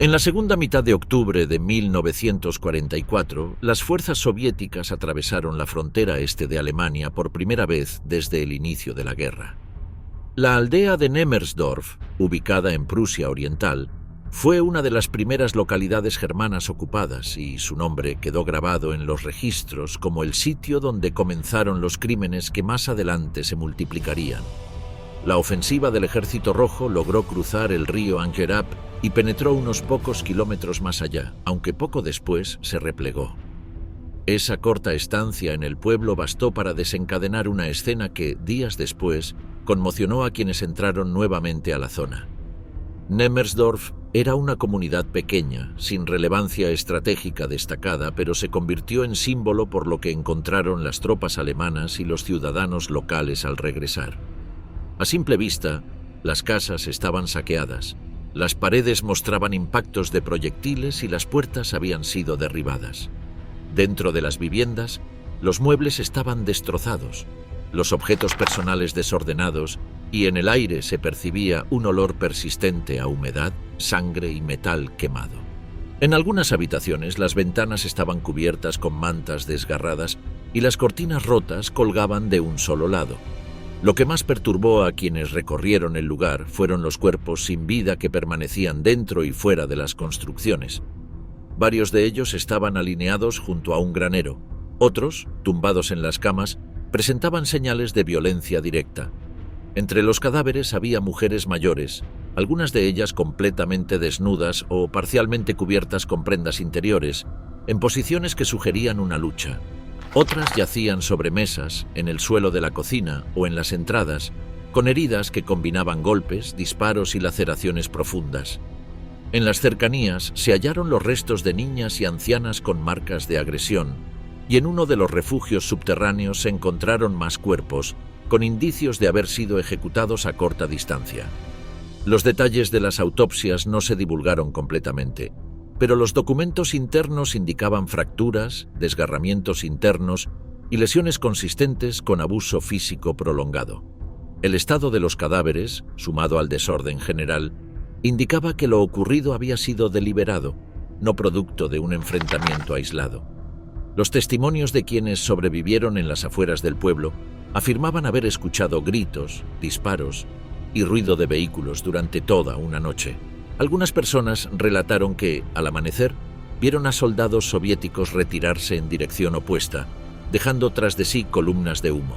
En la segunda mitad de octubre de 1944, las fuerzas soviéticas atravesaron la frontera este de Alemania por primera vez desde el inicio de la guerra. La aldea de Nemmersdorf, ubicada en Prusia Oriental, fue una de las primeras localidades germanas ocupadas y su nombre quedó grabado en los registros como el sitio donde comenzaron los crímenes que más adelante se multiplicarían. La ofensiva del Ejército Rojo logró cruzar el río Angerab y penetró unos pocos kilómetros más allá, aunque poco después se replegó. Esa corta estancia en el pueblo bastó para desencadenar una escena que, días después, conmocionó a quienes entraron nuevamente a la zona. Nemmersdorf era una comunidad pequeña, sin relevancia estratégica destacada, pero se convirtió en símbolo por lo que encontraron las tropas alemanas y los ciudadanos locales al regresar. A simple vista, las casas estaban saqueadas, las paredes mostraban impactos de proyectiles y las puertas habían sido derribadas. Dentro de las viviendas, los muebles estaban destrozados, los objetos personales desordenados y en el aire se percibía un olor persistente a humedad, sangre y metal quemado. En algunas habitaciones las ventanas estaban cubiertas con mantas desgarradas y las cortinas rotas colgaban de un solo lado. Lo que más perturbó a quienes recorrieron el lugar fueron los cuerpos sin vida que permanecían dentro y fuera de las construcciones. Varios de ellos estaban alineados junto a un granero. Otros, tumbados en las camas, presentaban señales de violencia directa. Entre los cadáveres había mujeres mayores, algunas de ellas completamente desnudas o parcialmente cubiertas con prendas interiores, en posiciones que sugerían una lucha. Otras yacían sobre mesas, en el suelo de la cocina o en las entradas, con heridas que combinaban golpes, disparos y laceraciones profundas. En las cercanías se hallaron los restos de niñas y ancianas con marcas de agresión, y en uno de los refugios subterráneos se encontraron más cuerpos, con indicios de haber sido ejecutados a corta distancia. Los detalles de las autopsias no se divulgaron completamente, pero los documentos internos indicaban fracturas, desgarramientos internos y lesiones consistentes con abuso físico prolongado. El estado de los cadáveres, sumado al desorden general, indicaba que lo ocurrido había sido deliberado, no producto de un enfrentamiento aislado. Los testimonios de quienes sobrevivieron en las afueras del pueblo afirmaban haber escuchado gritos, disparos y ruido de vehículos durante toda una noche. Algunas personas relataron que, al amanecer, vieron a soldados soviéticos retirarse en dirección opuesta, dejando tras de sí columnas de humo.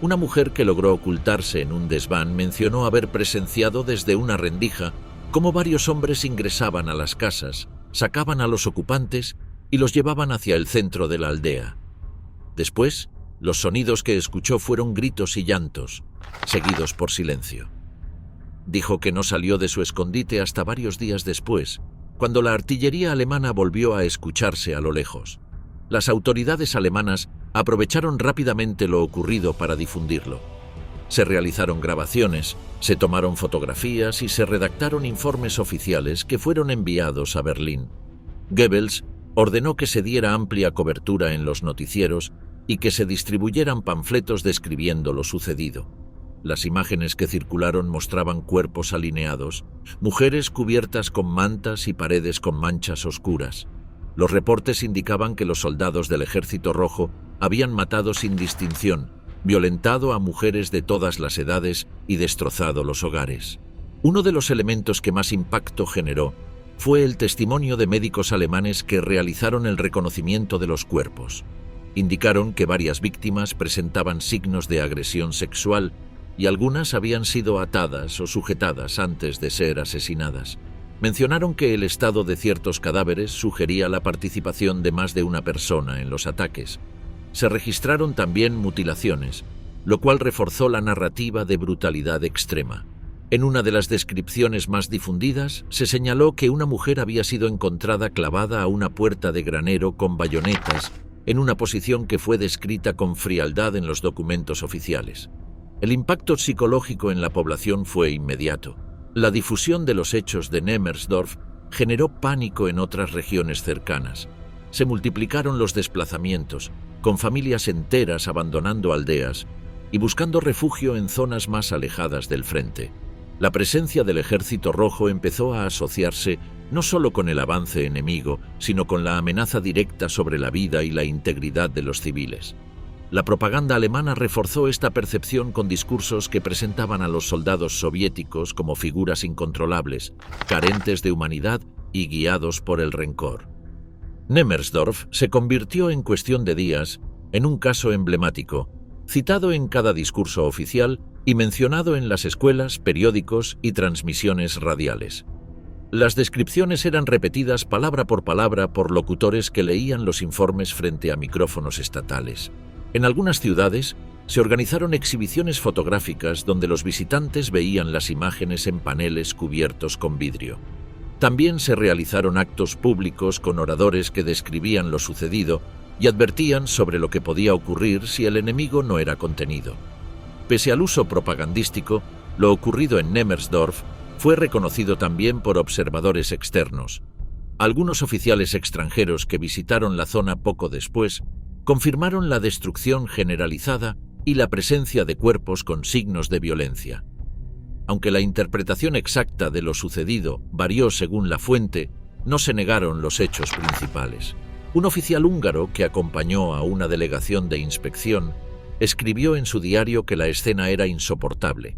Una mujer que logró ocultarse en un desván mencionó haber presenciado desde una rendija cómo varios hombres ingresaban a las casas, sacaban a los ocupantes y los llevaban hacia el centro de la aldea. Después, los sonidos que escuchó fueron gritos y llantos, seguidos por silencio. Dijo que no salió de su escondite hasta varios días después, cuando la artillería alemana volvió a escucharse a lo lejos. Las autoridades alemanas aprovecharon rápidamente lo ocurrido para difundirlo. Se realizaron grabaciones, se tomaron fotografías y se redactaron informes oficiales que fueron enviados a Berlín. Goebbels ordenó que se diera amplia cobertura en los noticieros y que se distribuyeran panfletos describiendo lo sucedido. Las imágenes que circularon mostraban cuerpos alineados, mujeres cubiertas con mantas y paredes con manchas oscuras. Los reportes indicaban que los soldados del Ejército Rojo habían matado sin distinción, violentado a mujeres de todas las edades y destrozado los hogares. Uno de los elementos que más impacto generó fue el testimonio de médicos alemanes que realizaron el reconocimiento de los cuerpos. Indicaron que varias víctimas presentaban signos de agresión sexual y algunas habían sido atadas o sujetadas antes de ser asesinadas. Mencionaron que el estado de ciertos cadáveres sugería la participación de más de una persona en los ataques. Se registraron también mutilaciones, lo cual reforzó la narrativa de brutalidad extrema. En una de las descripciones más difundidas, se señaló que una mujer había sido encontrada clavada a una puerta de granero con bayonetas, en una posición que fue descrita con frialdad en los documentos oficiales. El impacto psicológico en la población fue inmediato. La difusión de los hechos de Nemmersdorf generó pánico en otras regiones cercanas. Se multiplicaron los desplazamientos, con familias enteras abandonando aldeas y buscando refugio en zonas más alejadas del frente. La presencia del Ejército Rojo empezó a asociarse no solo con el avance enemigo, sino con la amenaza directa sobre la vida y la integridad de los civiles. La propaganda alemana reforzó esta percepción con discursos que presentaban a los soldados soviéticos como figuras incontrolables, carentes de humanidad y guiados por el rencor. Nemmersdorf se convirtió en cuestión de días en un caso emblemático, citado en cada discurso oficial y mencionado en las escuelas, periódicos y transmisiones radiales. Las descripciones eran repetidas palabra por palabra por locutores que leían los informes frente a micrófonos estatales. En algunas ciudades se organizaron exhibiciones fotográficas donde los visitantes veían las imágenes en paneles cubiertos con vidrio. También se realizaron actos públicos con oradores que describían lo sucedido y advertían sobre lo que podía ocurrir si el enemigo no era contenido. Pese al uso propagandístico, lo ocurrido en Nemmersdorf fue reconocido también por observadores externos. Algunos oficiales extranjeros que visitaron la zona poco después confirmaron la destrucción generalizada y la presencia de cuerpos con signos de violencia. Aunque la interpretación exacta de lo sucedido varió según la fuente, no se negaron los hechos principales. Un oficial húngaro que acompañó a una delegación de inspección escribió en su diario que la escena era insoportable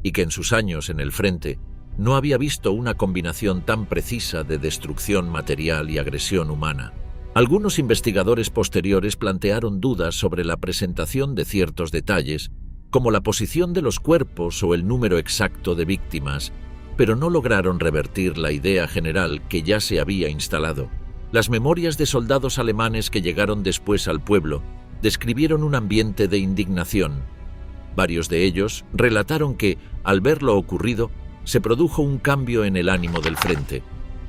y que en sus años en el frente no había visto una combinación tan precisa de destrucción material y agresión humana. Algunos investigadores posteriores plantearon dudas sobre la presentación de ciertos detalles, como la posición de los cuerpos o el número exacto de víctimas, pero no lograron revertir la idea general que ya se había instalado. Las memorias de soldados alemanes que llegaron después al pueblo describieron un ambiente de indignación. Varios de ellos relataron que, al ver lo ocurrido, se produjo un cambio en el ánimo del frente.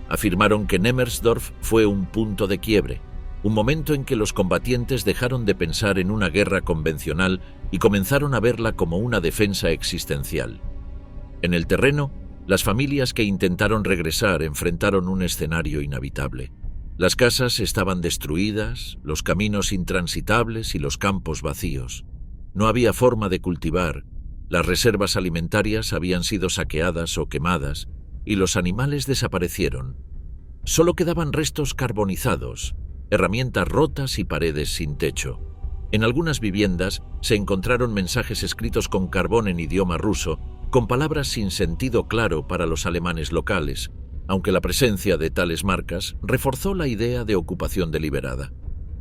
Afirmaron que Nemmersdorf fue un punto de quiebre, un momento en que los combatientes dejaron de pensar en una guerra convencional y comenzaron a verla como una defensa existencial. En el terreno, las familias que intentaron regresar enfrentaron un escenario inhabitable. Las casas estaban destruidas, los caminos intransitables y los campos vacíos. No había forma de cultivar, las reservas alimentarias habían sido saqueadas o quemadas, y los animales desaparecieron. Solo quedaban restos carbonizados, herramientas rotas y paredes sin techo. En algunas viviendas se encontraron mensajes escritos con carbón en idioma ruso, con palabras sin sentido claro para los alemanes locales, aunque la presencia de tales marcas reforzó la idea de ocupación deliberada.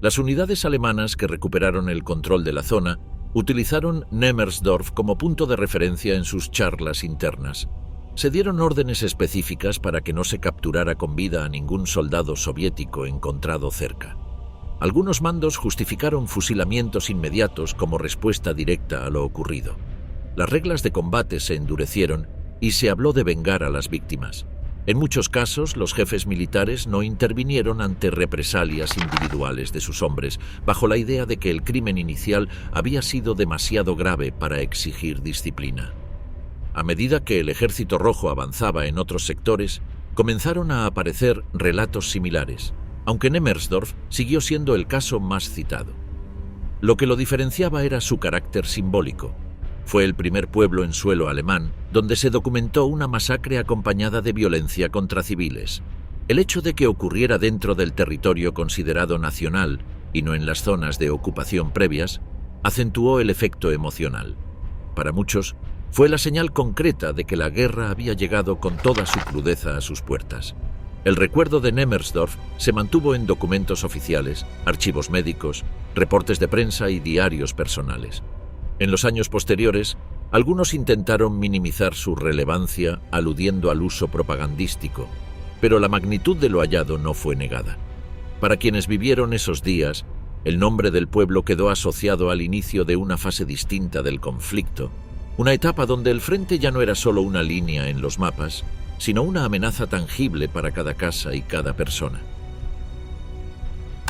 Las unidades alemanas que recuperaron el control de la zona utilizaron Nemmersdorf como punto de referencia en sus charlas internas. Se dieron órdenes específicas para que no se capturara con vida a ningún soldado soviético encontrado cerca. Algunos mandos justificaron fusilamientos inmediatos como respuesta directa a lo ocurrido. Las reglas de combate se endurecieron y se habló de vengar a las víctimas. En muchos casos, los jefes militares no intervinieron ante represalias individuales de sus hombres, bajo la idea de que el crimen inicial había sido demasiado grave para exigir disciplina. A medida que el Ejército Rojo avanzaba en otros sectores, comenzaron a aparecer relatos similares, aunque Nemmersdorf siguió siendo el caso más citado. Lo que lo diferenciaba era su carácter simbólico. Fue el primer pueblo en suelo alemán donde se documentó una masacre acompañada de violencia contra civiles. El hecho de que ocurriera dentro del territorio considerado nacional y no en las zonas de ocupación previas, acentuó el efecto emocional. Para muchos, fue la señal concreta de que la guerra había llegado con toda su crudeza a sus puertas. El recuerdo de Nemmersdorf se mantuvo en documentos oficiales, archivos médicos, reportes de prensa y diarios personales. En los años posteriores, algunos intentaron minimizar su relevancia aludiendo al uso propagandístico, pero la magnitud de lo hallado no fue negada. Para quienes vivieron esos días, el nombre del pueblo quedó asociado al inicio de una fase distinta del conflicto, una etapa donde el frente ya no era solo una línea en los mapas, sino una amenaza tangible para cada casa y cada persona.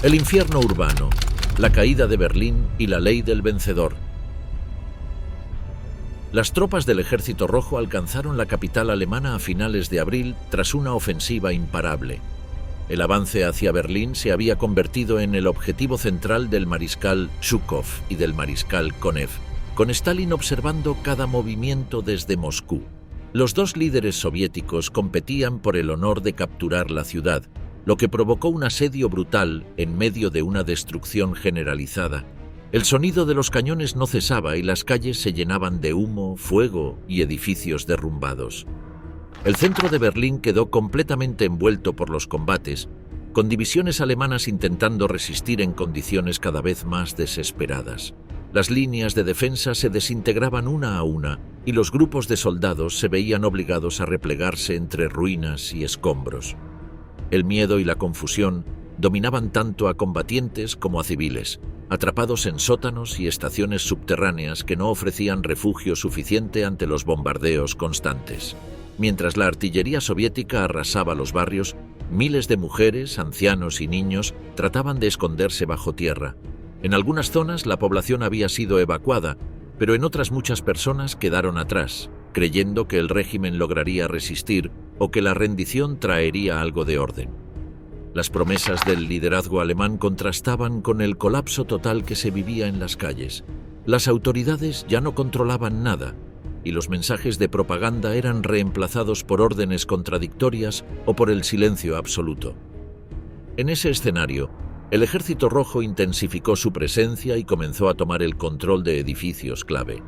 El infierno urbano, la caída de Berlín y la ley del vencedor. Las tropas del Ejército Rojo alcanzaron la capital alemana a finales de abril tras una ofensiva imparable. El avance hacia Berlín se había convertido en el objetivo central del mariscal Zhukov y del mariscal Konev, con Stalin observando cada movimiento desde Moscú. Los dos líderes soviéticos competían por el honor de capturar la ciudad, lo que provocó un asedio brutal en medio de una destrucción generalizada. El sonido de los cañones no cesaba y las calles se llenaban de humo, fuego y edificios derrumbados. El centro de Berlín quedó completamente envuelto por los combates, con divisiones alemanas intentando resistir en condiciones cada vez más desesperadas. Las líneas de defensa se desintegraban una a una y los grupos de soldados se veían obligados a replegarse entre ruinas y escombros. El miedo y la confusión dominaban tanto a combatientes como a civiles, atrapados en sótanos y estaciones subterráneas que no ofrecían refugio suficiente ante los bombardeos constantes. Mientras la artillería soviética arrasaba los barrios, miles de mujeres, ancianos y niños trataban de esconderse bajo tierra. En algunas zonas la población había sido evacuada, pero en otras muchas personas quedaron atrás, creyendo que el régimen lograría resistir o que la rendición traería algo de orden. Las promesas del liderazgo alemán contrastaban con el colapso total que se vivía en las calles. Las autoridades ya no controlaban nada, y los mensajes de propaganda eran reemplazados por órdenes contradictorias o por el silencio absoluto. En ese escenario, el Ejército Rojo intensificó su presencia y comenzó a tomar el control de edificios clave.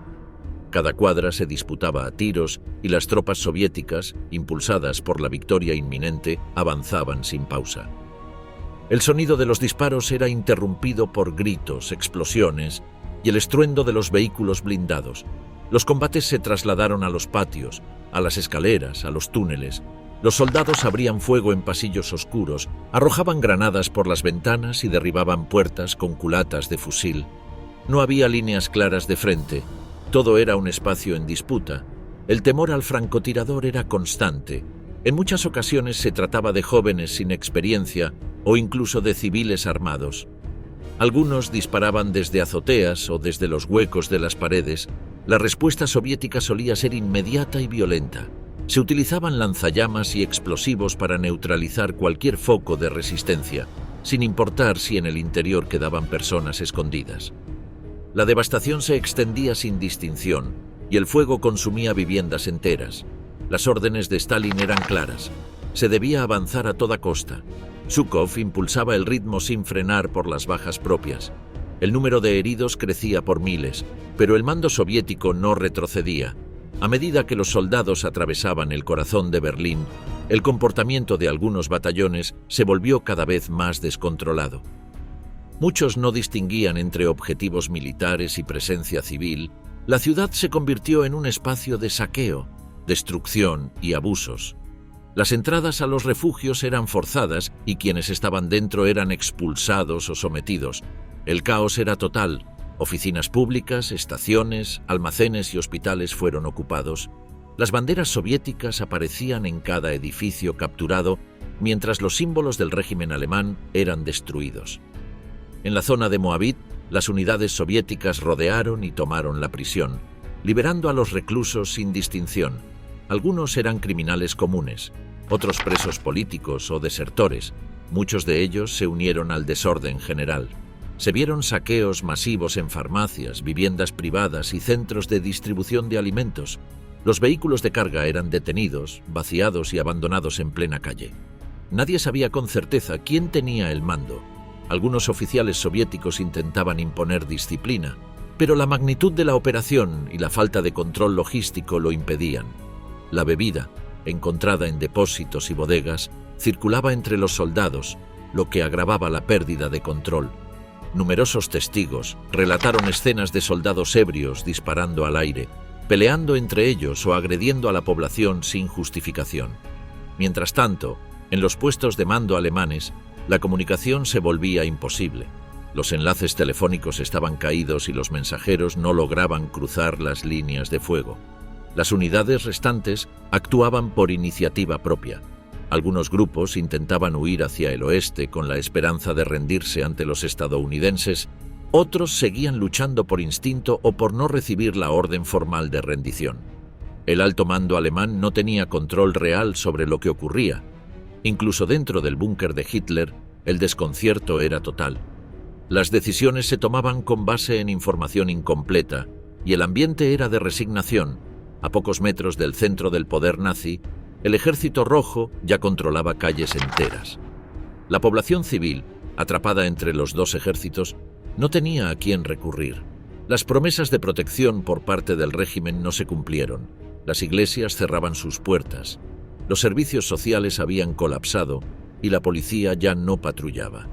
Cada cuadra se disputaba a tiros y las tropas soviéticas, impulsadas por la victoria inminente, avanzaban sin pausa. El sonido de los disparos era interrumpido por gritos, explosiones y el estruendo de los vehículos blindados. Los combates se trasladaron a los patios, a las escaleras, a los túneles. Los soldados abrían fuego en pasillos oscuros, arrojaban granadas por las ventanas y derribaban puertas con culatas de fusil. No había líneas claras de frente. Todo era un espacio en disputa. El temor al francotirador era constante. En muchas ocasiones se trataba de jóvenes sin experiencia o incluso de civiles armados. Algunos disparaban desde azoteas o desde los huecos de las paredes. La respuesta soviética solía ser inmediata y violenta. Se utilizaban lanzallamas y explosivos para neutralizar cualquier foco de resistencia, sin importar si en el interior quedaban personas escondidas. La devastación se extendía sin distinción y el fuego consumía viviendas enteras. Las órdenes de Stalin eran claras. Se debía avanzar a toda costa. Zhukov impulsaba el ritmo sin frenar por las bajas propias. El número de heridos crecía por miles, pero el mando soviético no retrocedía. A medida que los soldados atravesaban el corazón de Berlín, el comportamiento de algunos batallones se volvió cada vez más descontrolado. Muchos no distinguían entre objetivos militares y presencia civil. La ciudad se convirtió en un espacio de saqueo, destrucción y abusos. Las entradas a los refugios eran forzadas y quienes estaban dentro eran expulsados o sometidos. El caos era total. Oficinas públicas, estaciones, almacenes y hospitales fueron ocupados. Las banderas soviéticas aparecían en cada edificio capturado, mientras los símbolos del régimen alemán eran destruidos. En la zona de Moabit, las unidades soviéticas rodearon y tomaron la prisión, liberando a los reclusos sin distinción. Algunos eran criminales comunes, otros presos políticos o desertores. Muchos de ellos se unieron al desorden general. Se vieron saqueos masivos en farmacias, viviendas privadas y centros de distribución de alimentos. Los vehículos de carga eran detenidos, vaciados y abandonados en plena calle. Nadie sabía con certeza quién tenía el mando. Algunos oficiales soviéticos intentaban imponer disciplina, pero la magnitud de la operación y la falta de control logístico lo impedían. La bebida, encontrada en depósitos y bodegas, circulaba entre los soldados, lo que agravaba la pérdida de control. Numerosos testigos relataron escenas de soldados ebrios disparando al aire, peleando entre ellos o agrediendo a la población sin justificación. Mientras tanto, en los puestos de mando alemanes, la comunicación se volvía imposible. Los enlaces telefónicos estaban caídos y los mensajeros no lograban cruzar las líneas de fuego. Las unidades restantes actuaban por iniciativa propia. Algunos grupos intentaban huir hacia el oeste con la esperanza de rendirse ante los estadounidenses, otros seguían luchando por instinto o por no recibir la orden formal de rendición. El alto mando alemán no tenía control real sobre lo que ocurría. Incluso dentro del búnker de Hitler, el desconcierto era total. Las decisiones se tomaban con base en información incompleta y el ambiente era de resignación, A pocos metros del centro del poder nazi, el Ejército Rojo ya controlaba calles enteras. La población civil, atrapada entre los dos ejércitos, no tenía a quién recurrir. Las promesas de protección por parte del régimen no se cumplieron. Las iglesias cerraban sus puertas. Los servicios sociales habían colapsado y la policía ya no patrullaba.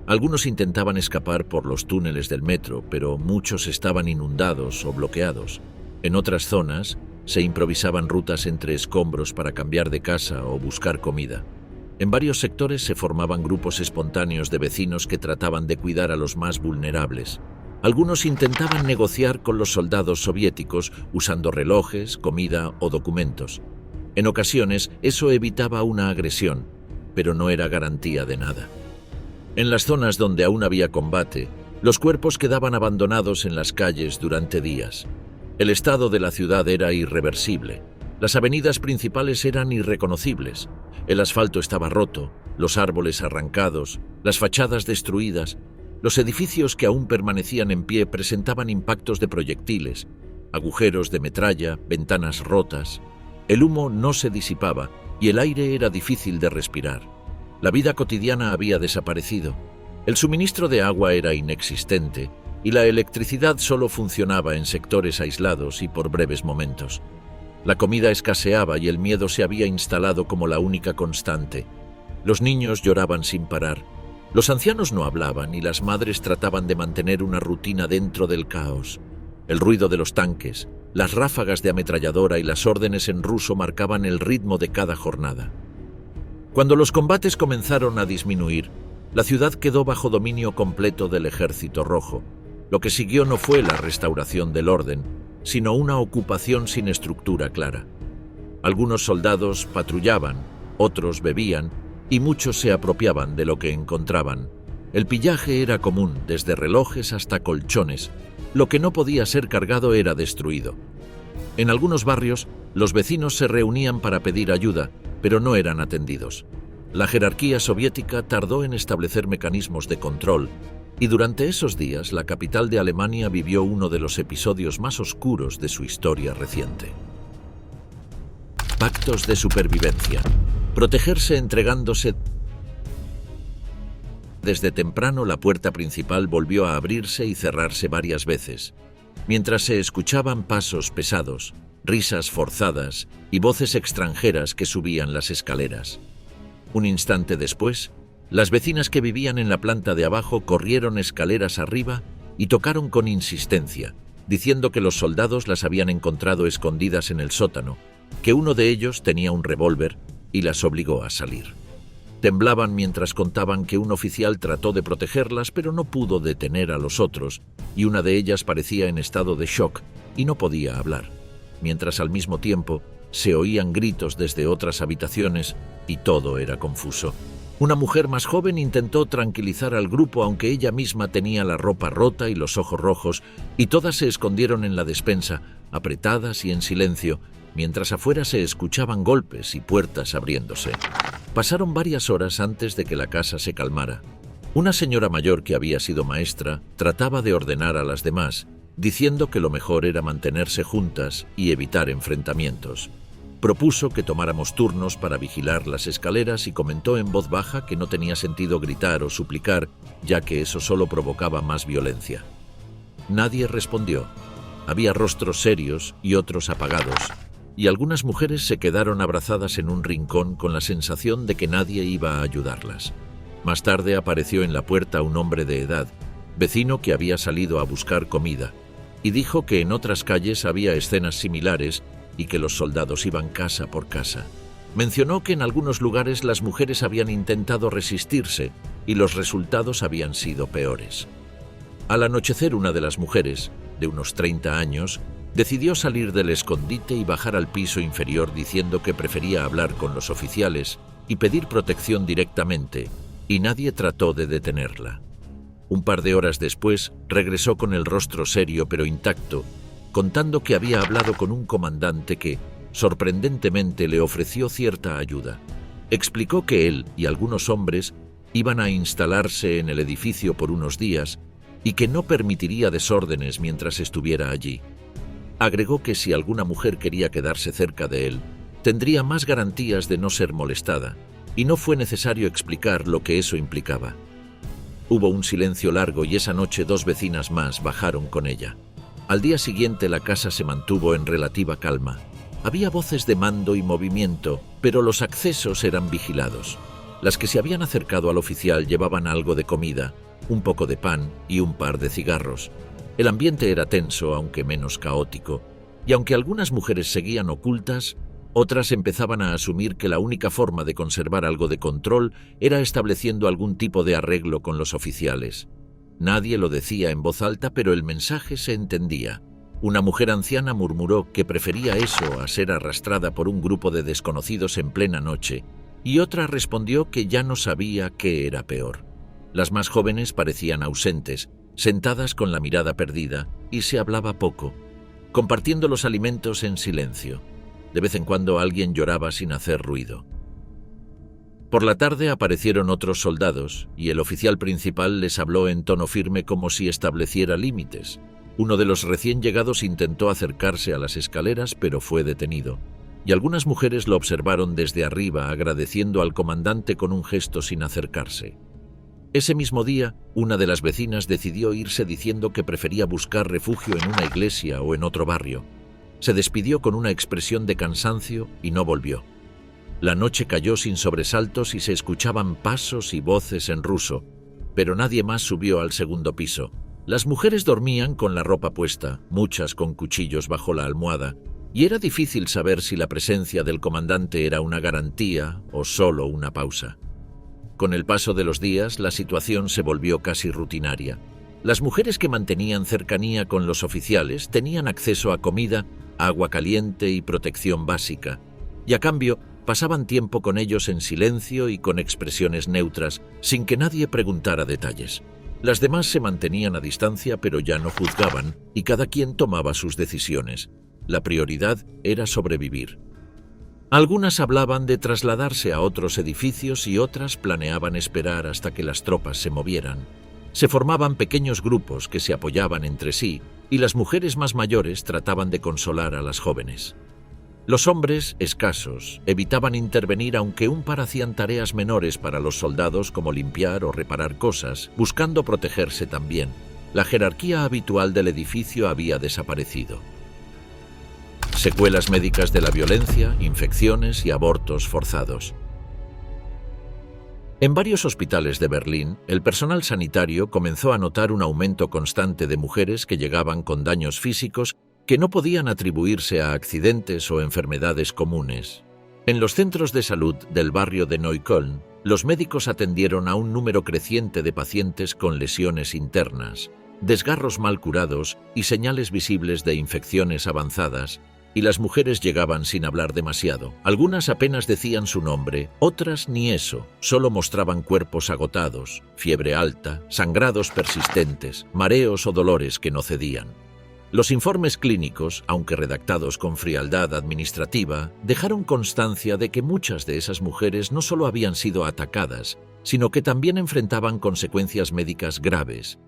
Algunos intentaban escapar por los túneles del metro, pero muchos estaban inundados o bloqueados. En otras zonas, se improvisaban rutas entre escombros para cambiar de casa o buscar comida. En varios sectores se formaban grupos espontáneos de vecinos que trataban de cuidar a los más vulnerables. Algunos intentaban negociar con los soldados soviéticos usando relojes, comida o documentos. En ocasiones, eso evitaba una agresión, pero no era garantía de nada. En las zonas donde aún había combate, los cuerpos quedaban abandonados en las calles durante días. El estado de la ciudad era irreversible. Las avenidas principales eran irreconocibles. El asfalto estaba roto, los árboles arrancados, las fachadas destruidas. Los edificios que aún permanecían en pie presentaban impactos de proyectiles, agujeros de metralla, ventanas rotas. El humo no se disipaba y el aire era difícil de respirar. La vida cotidiana había desaparecido. El suministro de agua era inexistente y la electricidad solo funcionaba en sectores aislados y por breves momentos. La comida escaseaba y el miedo se había instalado como la única constante. Los niños lloraban sin parar. Los ancianos no hablaban y las madres trataban de mantener una rutina dentro del caos. El ruido de los tanques, las ráfagas de ametralladora y las órdenes en ruso marcaban el ritmo de cada jornada. Cuando los combates comenzaron a disminuir, la ciudad quedó bajo dominio completo del Ejército Rojo. Lo que siguió no fue la restauración del orden, sino una ocupación sin estructura clara. Algunos soldados patrullaban, otros bebían y muchos se apropiaban de lo que encontraban. El pillaje era común, desde relojes hasta colchones. Lo que no podía ser cargado era destruido. En algunos barrios, los vecinos se reunían para pedir ayuda, pero no eran atendidos. La jerarquía soviética tardó en establecer mecanismos de control, y durante esos días la capital de Alemania vivió uno de los episodios más oscuros de su historia reciente. Pactos de supervivencia. Protegerse entregándose. Desde temprano la puerta principal volvió a abrirse y cerrarse varias veces, mientras se escuchaban pasos pesados, risas forzadas y voces extranjeras que subían las escaleras. Un instante después, las vecinas que vivían en la planta de abajo corrieron escaleras arriba y tocaron con insistencia, diciendo que los soldados las habían encontrado escondidas en el sótano, que uno de ellos tenía un revólver y las obligó a salir. Temblaban mientras contaban que un oficial trató de protegerlas, pero no pudo detener a los otros, y una de ellas parecía en estado de shock y no podía hablar, mientras al mismo tiempo se oían gritos desde otras habitaciones y todo era confuso. Una mujer más joven intentó tranquilizar al grupo, aunque ella misma tenía la ropa rota y los ojos rojos, y todas se escondieron en la despensa, apretadas y en silencio, mientras afuera se escuchaban golpes y puertas abriéndose. Pasaron varias horas antes de que la casa se calmara. Una señora mayor que había sido maestra trataba de ordenar a las demás, diciendo que lo mejor era mantenerse juntas y evitar enfrentamientos. Propuso que tomáramos turnos para vigilar las escaleras y comentó en voz baja que no tenía sentido gritar o suplicar, ya que eso solo provocaba más violencia. Nadie respondió. Había rostros serios y otros apagados, y algunas mujeres se quedaron abrazadas en un rincón con la sensación de que nadie iba a ayudarlas. Más tarde apareció en la puerta un hombre de edad, vecino que había salido a buscar comida, y dijo que en otras calles había escenas similares y que los soldados iban casa por casa. Mencionó que en algunos lugares las mujeres habían intentado resistirse y los resultados habían sido peores. Al anochecer, una de las mujeres, de unos 30 años, decidió salir del escondite y bajar al piso inferior diciendo que prefería hablar con los oficiales y pedir protección directamente, y nadie trató de detenerla. Un par de horas después, regresó con el rostro serio pero intacto, contando que había hablado con un comandante que, sorprendentemente, le ofreció cierta ayuda. Explicó que él y algunos hombres iban a instalarse en el edificio por unos días y que no permitiría desórdenes mientras estuviera allí. Agregó que si alguna mujer quería quedarse cerca de él, tendría más garantías de no ser molestada, y no fue necesario explicar lo que eso implicaba. Hubo un silencio largo y esa noche 2 vecinas más bajaron con ella. Al día siguiente la casa se mantuvo en relativa calma. Había voces de mando y movimiento, pero los accesos eran vigilados. Las que se habían acercado al oficial llevaban algo de comida, un poco de pan y un par de cigarros. El ambiente era tenso, aunque menos caótico, y aunque algunas mujeres seguían ocultas, otras empezaban a asumir que la única forma de conservar algo de control era estableciendo algún tipo de arreglo con los oficiales. Nadie lo decía en voz alta, pero el mensaje se entendía. Una mujer anciana murmuró que prefería eso a ser arrastrada por un grupo de desconocidos en plena noche, y otra respondió que ya no sabía qué era peor. Las más jóvenes parecían ausentes, sentadas con la mirada perdida, y se hablaba poco, compartiendo los alimentos en silencio. De vez en cuando alguien lloraba sin hacer ruido. Por la tarde aparecieron otros soldados, y el oficial principal les habló en tono firme como si estableciera límites. Uno de los recién llegados intentó acercarse a las escaleras, pero fue detenido, y algunas mujeres lo observaron desde arriba, agradeciendo al comandante con un gesto sin acercarse. Ese mismo día, una de las vecinas decidió irse diciendo que prefería buscar refugio en una iglesia o en otro barrio. Se despidió con una expresión de cansancio y no volvió. La noche cayó sin sobresaltos y se escuchaban pasos y voces en ruso, pero nadie más subió al segundo piso. Las mujeres dormían con la ropa puesta, muchas con cuchillos bajo la almohada, y era difícil saber si la presencia del comandante era una garantía o solo una pausa. Con el paso de los días, la situación se volvió casi rutinaria. Las mujeres que mantenían cercanía con los oficiales tenían acceso a comida, agua caliente y protección básica, y a cambio pasaban tiempo con ellos en silencio y con expresiones neutras, sin que nadie preguntara detalles. Las demás se mantenían a distancia, pero ya no juzgaban, y cada quien tomaba sus decisiones. La prioridad era sobrevivir. Algunas hablaban de trasladarse a otros edificios y otras planeaban esperar hasta que las tropas se movieran. Se formaban pequeños grupos que se apoyaban entre sí, y las mujeres más mayores trataban de consolar a las jóvenes. Los hombres, escasos, evitaban intervenir, aunque un par hacían tareas menores para los soldados como limpiar o reparar cosas, buscando protegerse también. La jerarquía habitual del edificio había desaparecido. Secuelas médicas de la violencia, infecciones y abortos forzados. En varios hospitales de Berlín, el personal sanitario comenzó a notar un aumento constante de mujeres que llegaban con daños físicos que no podían atribuirse a accidentes o enfermedades comunes. En los centros de salud del barrio de Neukölln, los médicos atendieron a un número creciente de pacientes con lesiones internas, desgarros mal curados y señales visibles de infecciones avanzadas, y las mujeres llegaban sin hablar demasiado. Algunas apenas decían su nombre, otras ni eso, solo mostraban cuerpos agotados, fiebre alta, sangrados persistentes, mareos o dolores que no cedían. Los informes clínicos, aunque redactados con frialdad administrativa, dejaron constancia de que muchas de esas mujeres no solo habían sido atacadas, sino que también enfrentaban consecuencias médicas graves.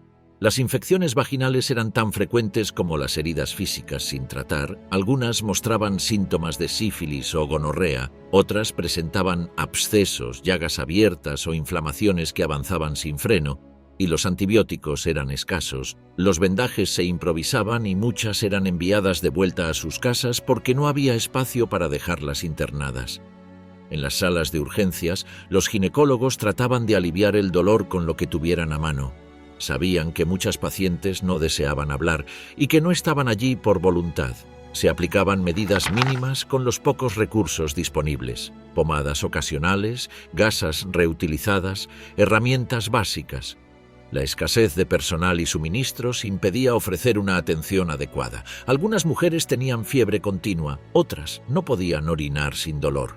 Las infecciones vaginales eran tan frecuentes como las heridas físicas sin tratar. Algunas mostraban síntomas de sífilis o gonorrea, otras presentaban abscesos, llagas abiertas o inflamaciones que avanzaban sin freno, y los antibióticos eran escasos. Los vendajes se improvisaban y muchas eran enviadas de vuelta a sus casas porque no había espacio para dejarlas internadas. En las salas de urgencias, los ginecólogos trataban de aliviar el dolor con lo que tuvieran a mano. Sabían que muchas pacientes no deseaban hablar y que no estaban allí por voluntad. Se aplicaban medidas mínimas con los pocos recursos disponibles: pomadas ocasionales, gasas reutilizadas, herramientas básicas. La escasez de personal y suministros impedía ofrecer una atención adecuada. Algunas mujeres tenían fiebre continua, otras no podían orinar sin dolor.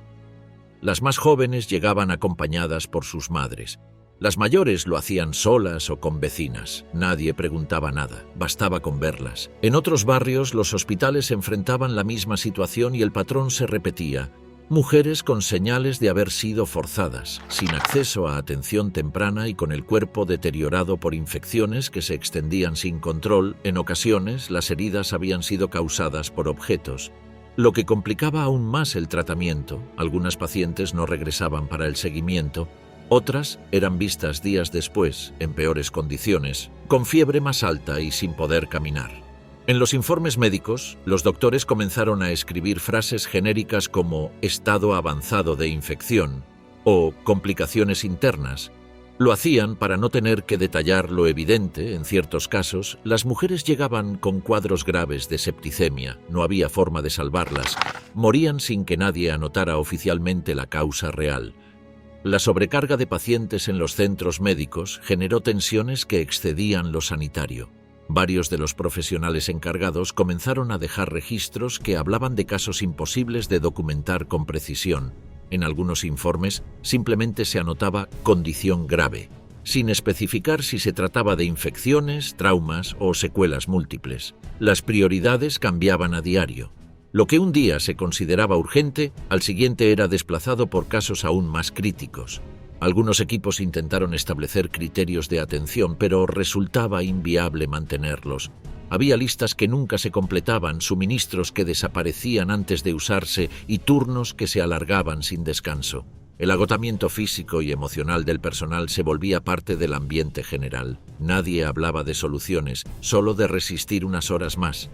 Las más jóvenes llegaban acompañadas por sus madres. Las mayores lo hacían solas o con vecinas. Nadie preguntaba nada, bastaba con verlas. En otros barrios, los hospitales enfrentaban la misma situación y el patrón se repetía: Mujeres con señales de haber sido forzadas, sin acceso a atención temprana y con el cuerpo deteriorado por infecciones que se extendían sin control. En ocasiones, las heridas habían sido causadas por objetos, lo que complicaba aún más el tratamiento. Algunas pacientes no regresaban para el seguimiento, otras eran vistas días después, en peores condiciones, con fiebre más alta y sin poder caminar. En los informes médicos, los doctores comenzaron a escribir frases genéricas como estado avanzado de infección o complicaciones internas. Lo hacían para no tener que detallar lo evidente. En ciertos casos, las mujeres llegaban con cuadros graves de septicemia, no había forma de salvarlas, morían sin que nadie anotara oficialmente la causa real. La sobrecarga de pacientes en los centros médicos generó tensiones que excedían lo sanitario. Varios de los profesionales encargados comenzaron a dejar registros que hablaban de casos imposibles de documentar con precisión. En algunos informes simplemente se anotaba condición grave, sin especificar si se trataba de infecciones, traumas o secuelas múltiples. Las prioridades cambiaban a diario. Lo que un día se consideraba urgente, al siguiente era desplazado por casos aún más críticos. Algunos equipos intentaron establecer criterios de atención, pero resultaba inviable mantenerlos. Había listas que nunca se completaban, suministros que desaparecían antes de usarse y turnos que se alargaban sin descanso. El agotamiento físico y emocional del personal se volvía parte del ambiente general. Nadie hablaba de soluciones, solo de resistir unas horas más.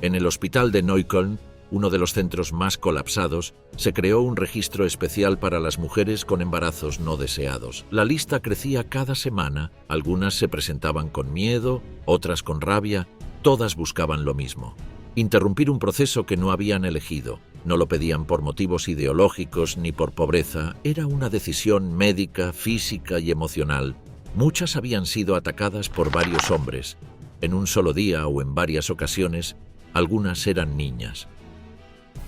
En el hospital de Neukölln, uno de los centros más colapsados, se creó un registro especial para las mujeres con embarazos no deseados. La lista crecía cada semana, algunas se presentaban con miedo, otras con rabia, todas buscaban lo mismo: interrumpir un proceso que no habían elegido. No lo pedían por motivos ideológicos ni por pobreza, era una decisión médica, física y emocional. Muchas habían sido atacadas por varios hombres, en un solo día o en varias ocasiones. Algunas eran niñas.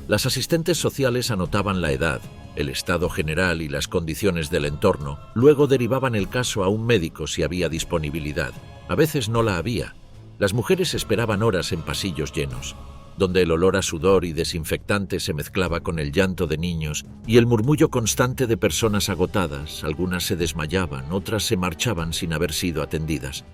Las asistentes sociales anotaban la edad, el estado general y las condiciones del entorno. Luego derivaban el caso a un médico si había disponibilidad. A veces no la había. Las mujeres esperaban horas en pasillos llenos, donde el olor a sudor y desinfectante se mezclaba con el llanto de niños y el murmullo constante de personas agotadas. Algunas se desmayaban, otras se marchaban sin haber sido atendidas.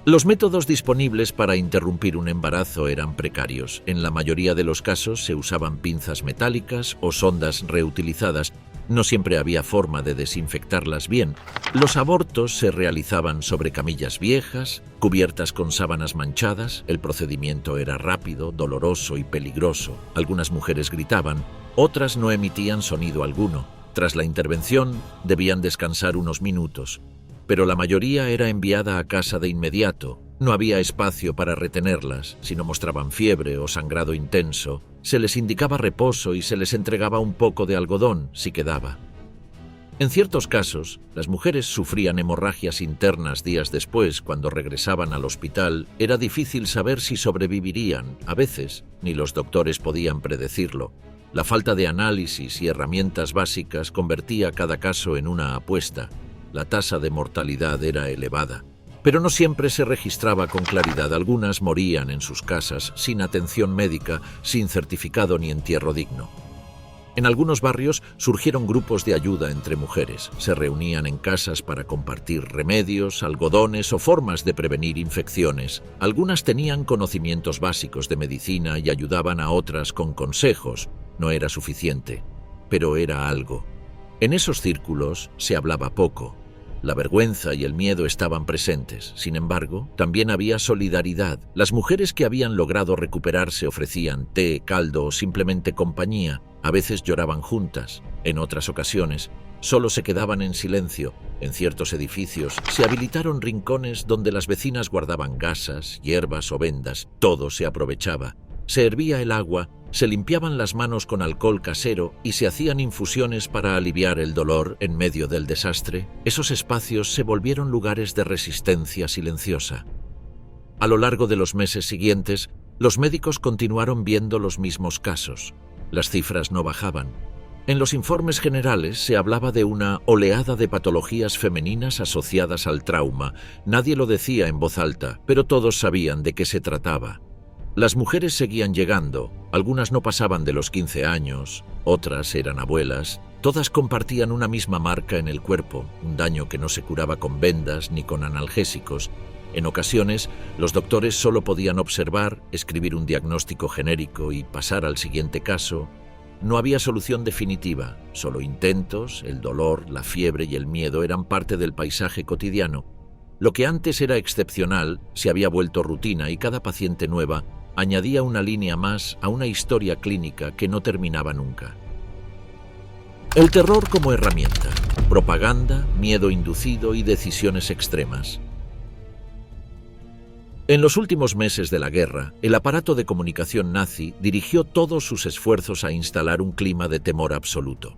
Los métodos disponibles para interrumpir un embarazo eran precarios. En la mayoría de los casos se usaban pinzas metálicas o sondas reutilizadas. No siempre había forma de desinfectarlas bien. Los abortos se realizaban sobre camillas viejas, cubiertas con sábanas manchadas. El procedimiento era rápido, doloroso y peligroso. Algunas mujeres gritaban, otras no emitían sonido alguno. Tras la intervención, debían descansar unos minutos, pero la mayoría era enviada a casa de inmediato. No había espacio para retenerlas. Si no mostraban fiebre o sangrado intenso, se les indicaba reposo y se les entregaba un poco de algodón si quedaba. En ciertos casos, las mujeres sufrían hemorragias internas días después. Cuando regresaban al hospital, era difícil saber si sobrevivirían. A veces, ni los doctores podían predecirlo. La falta de análisis y herramientas básicas convertía cada caso en una apuesta. La tasa de mortalidad era elevada, pero no siempre se registraba con claridad. Algunas morían en sus casas, sin atención médica, sin certificado ni entierro digno. En algunos barrios surgieron grupos de ayuda entre mujeres. Se reunían en casas para compartir remedios, algodones o formas de prevenir infecciones. Algunas tenían conocimientos básicos de medicina y ayudaban a otras con consejos. No era suficiente, pero era algo. En esos círculos se hablaba poco. La vergüenza y el miedo estaban presentes. Sin embargo, también había solidaridad. Las mujeres que habían logrado recuperarse ofrecían té, caldo o simplemente compañía. A veces lloraban juntas. En otras ocasiones, solo se quedaban en silencio. En ciertos edificios se habilitaron rincones donde las vecinas guardaban gasas, hierbas o vendas. Todo se aprovechaba. Se hervía el agua, se limpiaban las manos con alcohol casero y se hacían infusiones para aliviar el dolor en medio del desastre. Esos espacios se volvieron lugares de resistencia silenciosa. A lo largo de los meses siguientes, los médicos continuaron viendo los mismos casos. Las cifras no bajaban. En los informes generales se hablaba de una oleada de patologías femeninas asociadas al trauma. Nadie lo decía en voz alta, pero todos sabían de qué se trataba. Las mujeres seguían llegando, algunas no pasaban de los 15 años, otras eran abuelas, todas compartían una misma marca en el cuerpo, un daño que no se curaba con vendas ni con analgésicos. En ocasiones, los doctores solo podían observar, escribir un diagnóstico genérico y pasar al siguiente caso. No había solución definitiva, solo intentos, el dolor, la fiebre y el miedo eran parte del paisaje cotidiano. Lo que antes era excepcional se había vuelto rutina y cada paciente nueva añadía una línea más a una historia clínica que no terminaba nunca. El terror como herramienta, propaganda, miedo inducido y decisiones extremas. En los últimos meses de la guerra, el aparato de comunicación nazi dirigió todos sus esfuerzos a instalar un clima de temor absoluto.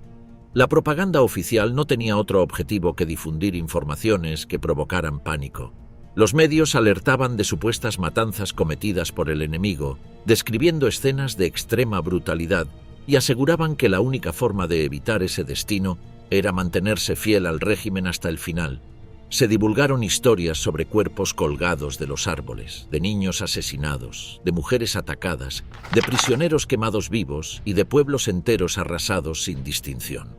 La propaganda oficial no tenía otro objetivo que difundir informaciones que provocaran pánico. Los medios alertaban de supuestas matanzas cometidas por el enemigo, describiendo escenas de extrema brutalidad, y aseguraban que la única forma de evitar ese destino era mantenerse fiel al régimen hasta el final. Se divulgaron historias sobre cuerpos colgados de los árboles, de niños asesinados, de mujeres atacadas, de prisioneros quemados vivos y de pueblos enteros arrasados sin distinción.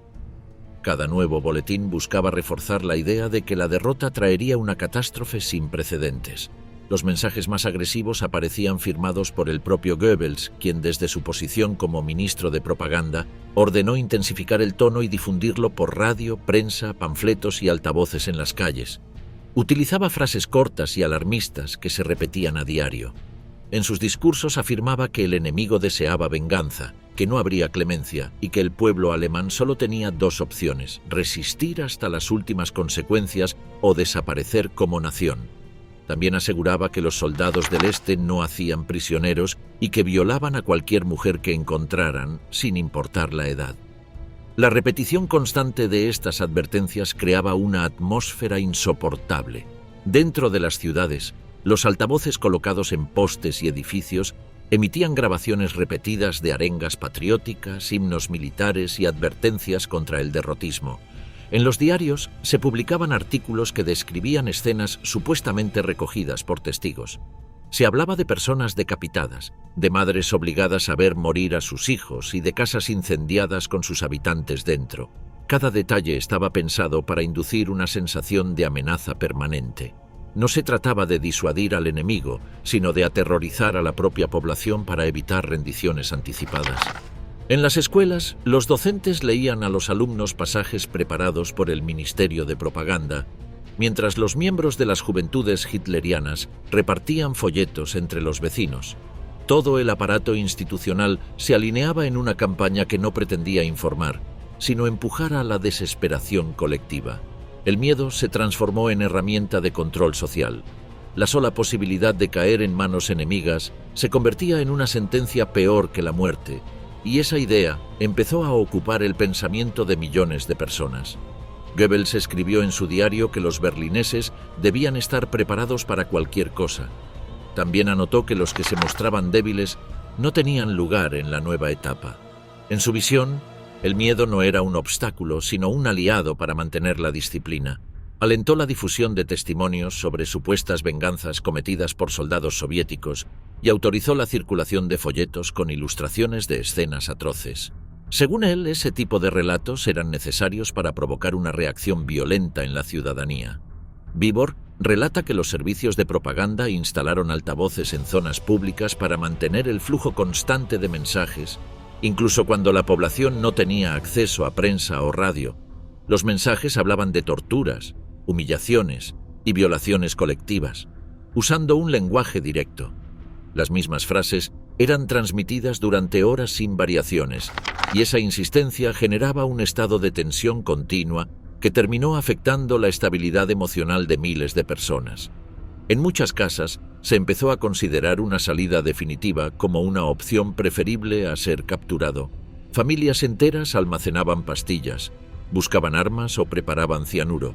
Cada nuevo boletín buscaba reforzar la idea de que la derrota traería una catástrofe sin precedentes. Los mensajes más agresivos aparecían firmados por el propio Goebbels, quien desde su posición como ministro de propaganda ordenó intensificar el tono y difundirlo por radio, prensa, panfletos y altavoces en las calles. Utilizaba frases cortas y alarmistas que se repetían a diario. En sus discursos afirmaba que el enemigo deseaba venganza, que no habría clemencia y que el pueblo alemán solo tenía dos opciones: resistir hasta las últimas consecuencias o desaparecer como nación. También aseguraba que los soldados del Este no hacían prisioneros y que violaban a cualquier mujer que encontraran, sin importar la edad. La repetición constante de estas advertencias creaba una atmósfera insoportable. Dentro de las ciudades, los altavoces colocados en postes y edificios emitían grabaciones repetidas de arengas patrióticas, himnos militares y advertencias contra el derrotismo. En los diarios se publicaban artículos que describían escenas supuestamente recogidas por testigos. Se hablaba de personas decapitadas, de madres obligadas a ver morir a sus hijos y de casas incendiadas con sus habitantes dentro. Cada detalle estaba pensado para inducir una sensación de amenaza permanente. No se trataba de disuadir al enemigo, sino de aterrorizar a la propia población para evitar rendiciones anticipadas. En las escuelas, los docentes leían a los alumnos pasajes preparados por el Ministerio de Propaganda, mientras los miembros de las juventudes hitlerianas repartían folletos entre los vecinos. Todo el aparato institucional se alineaba en una campaña que no pretendía informar, sino empujar a la desesperación colectiva. El miedo se transformó en herramienta de control social. La sola posibilidad de caer en manos enemigas se convertía en una sentencia peor que la muerte, y esa idea empezó a ocupar el pensamiento de millones de personas. Goebbels escribió en su diario que los berlineses debían estar preparados para cualquier cosa. También anotó que los que se mostraban débiles no tenían lugar en la nueva etapa. En su visión, el miedo no era un obstáculo, sino un aliado para mantener la disciplina. Alentó la difusión de testimonios sobre supuestas venganzas cometidas por soldados soviéticos y autorizó la circulación de folletos con ilustraciones de escenas atroces. Según él, ese tipo de relatos eran necesarios para provocar una reacción violenta en la ciudadanía. Vibor relata que los servicios de propaganda instalaron altavoces en zonas públicas para mantener el flujo constante de mensajes, incluso cuando la población no tenía acceso a prensa o radio. Los mensajes hablaban de torturas, humillaciones y violaciones colectivas, usando un lenguaje directo. Las mismas frases eran transmitidas durante horas sin variaciones, y esa insistencia generaba un estado de tensión continua que terminó afectando la estabilidad emocional de miles de personas. En muchas casas se empezó a considerar una salida definitiva como una opción preferible a ser capturado. Familias enteras almacenaban pastillas, buscaban armas o preparaban cianuro.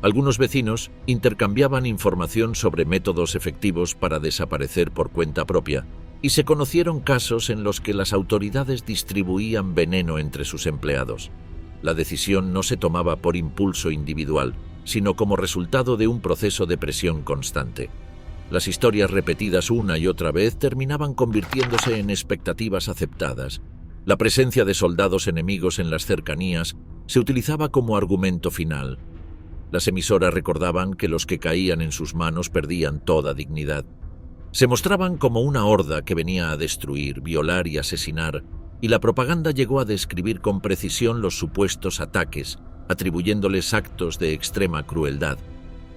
Algunos vecinos intercambiaban información sobre métodos efectivos para desaparecer por cuenta propia, y se conocieron casos en los que las autoridades distribuían veneno entre sus empleados. La decisión no se tomaba por impulso individual, sino como resultado de un proceso de presión constante. Las historias repetidas una y otra vez terminaban convirtiéndose en expectativas aceptadas. La presencia de soldados enemigos en las cercanías se utilizaba como argumento final. Las emisoras recordaban que los que caían en sus manos perdían toda dignidad. Se mostraban como una horda que venía a destruir, violar y asesinar, y la propaganda llegó a describir con precisión los supuestos ataques, atribuyéndoles actos de extrema crueldad.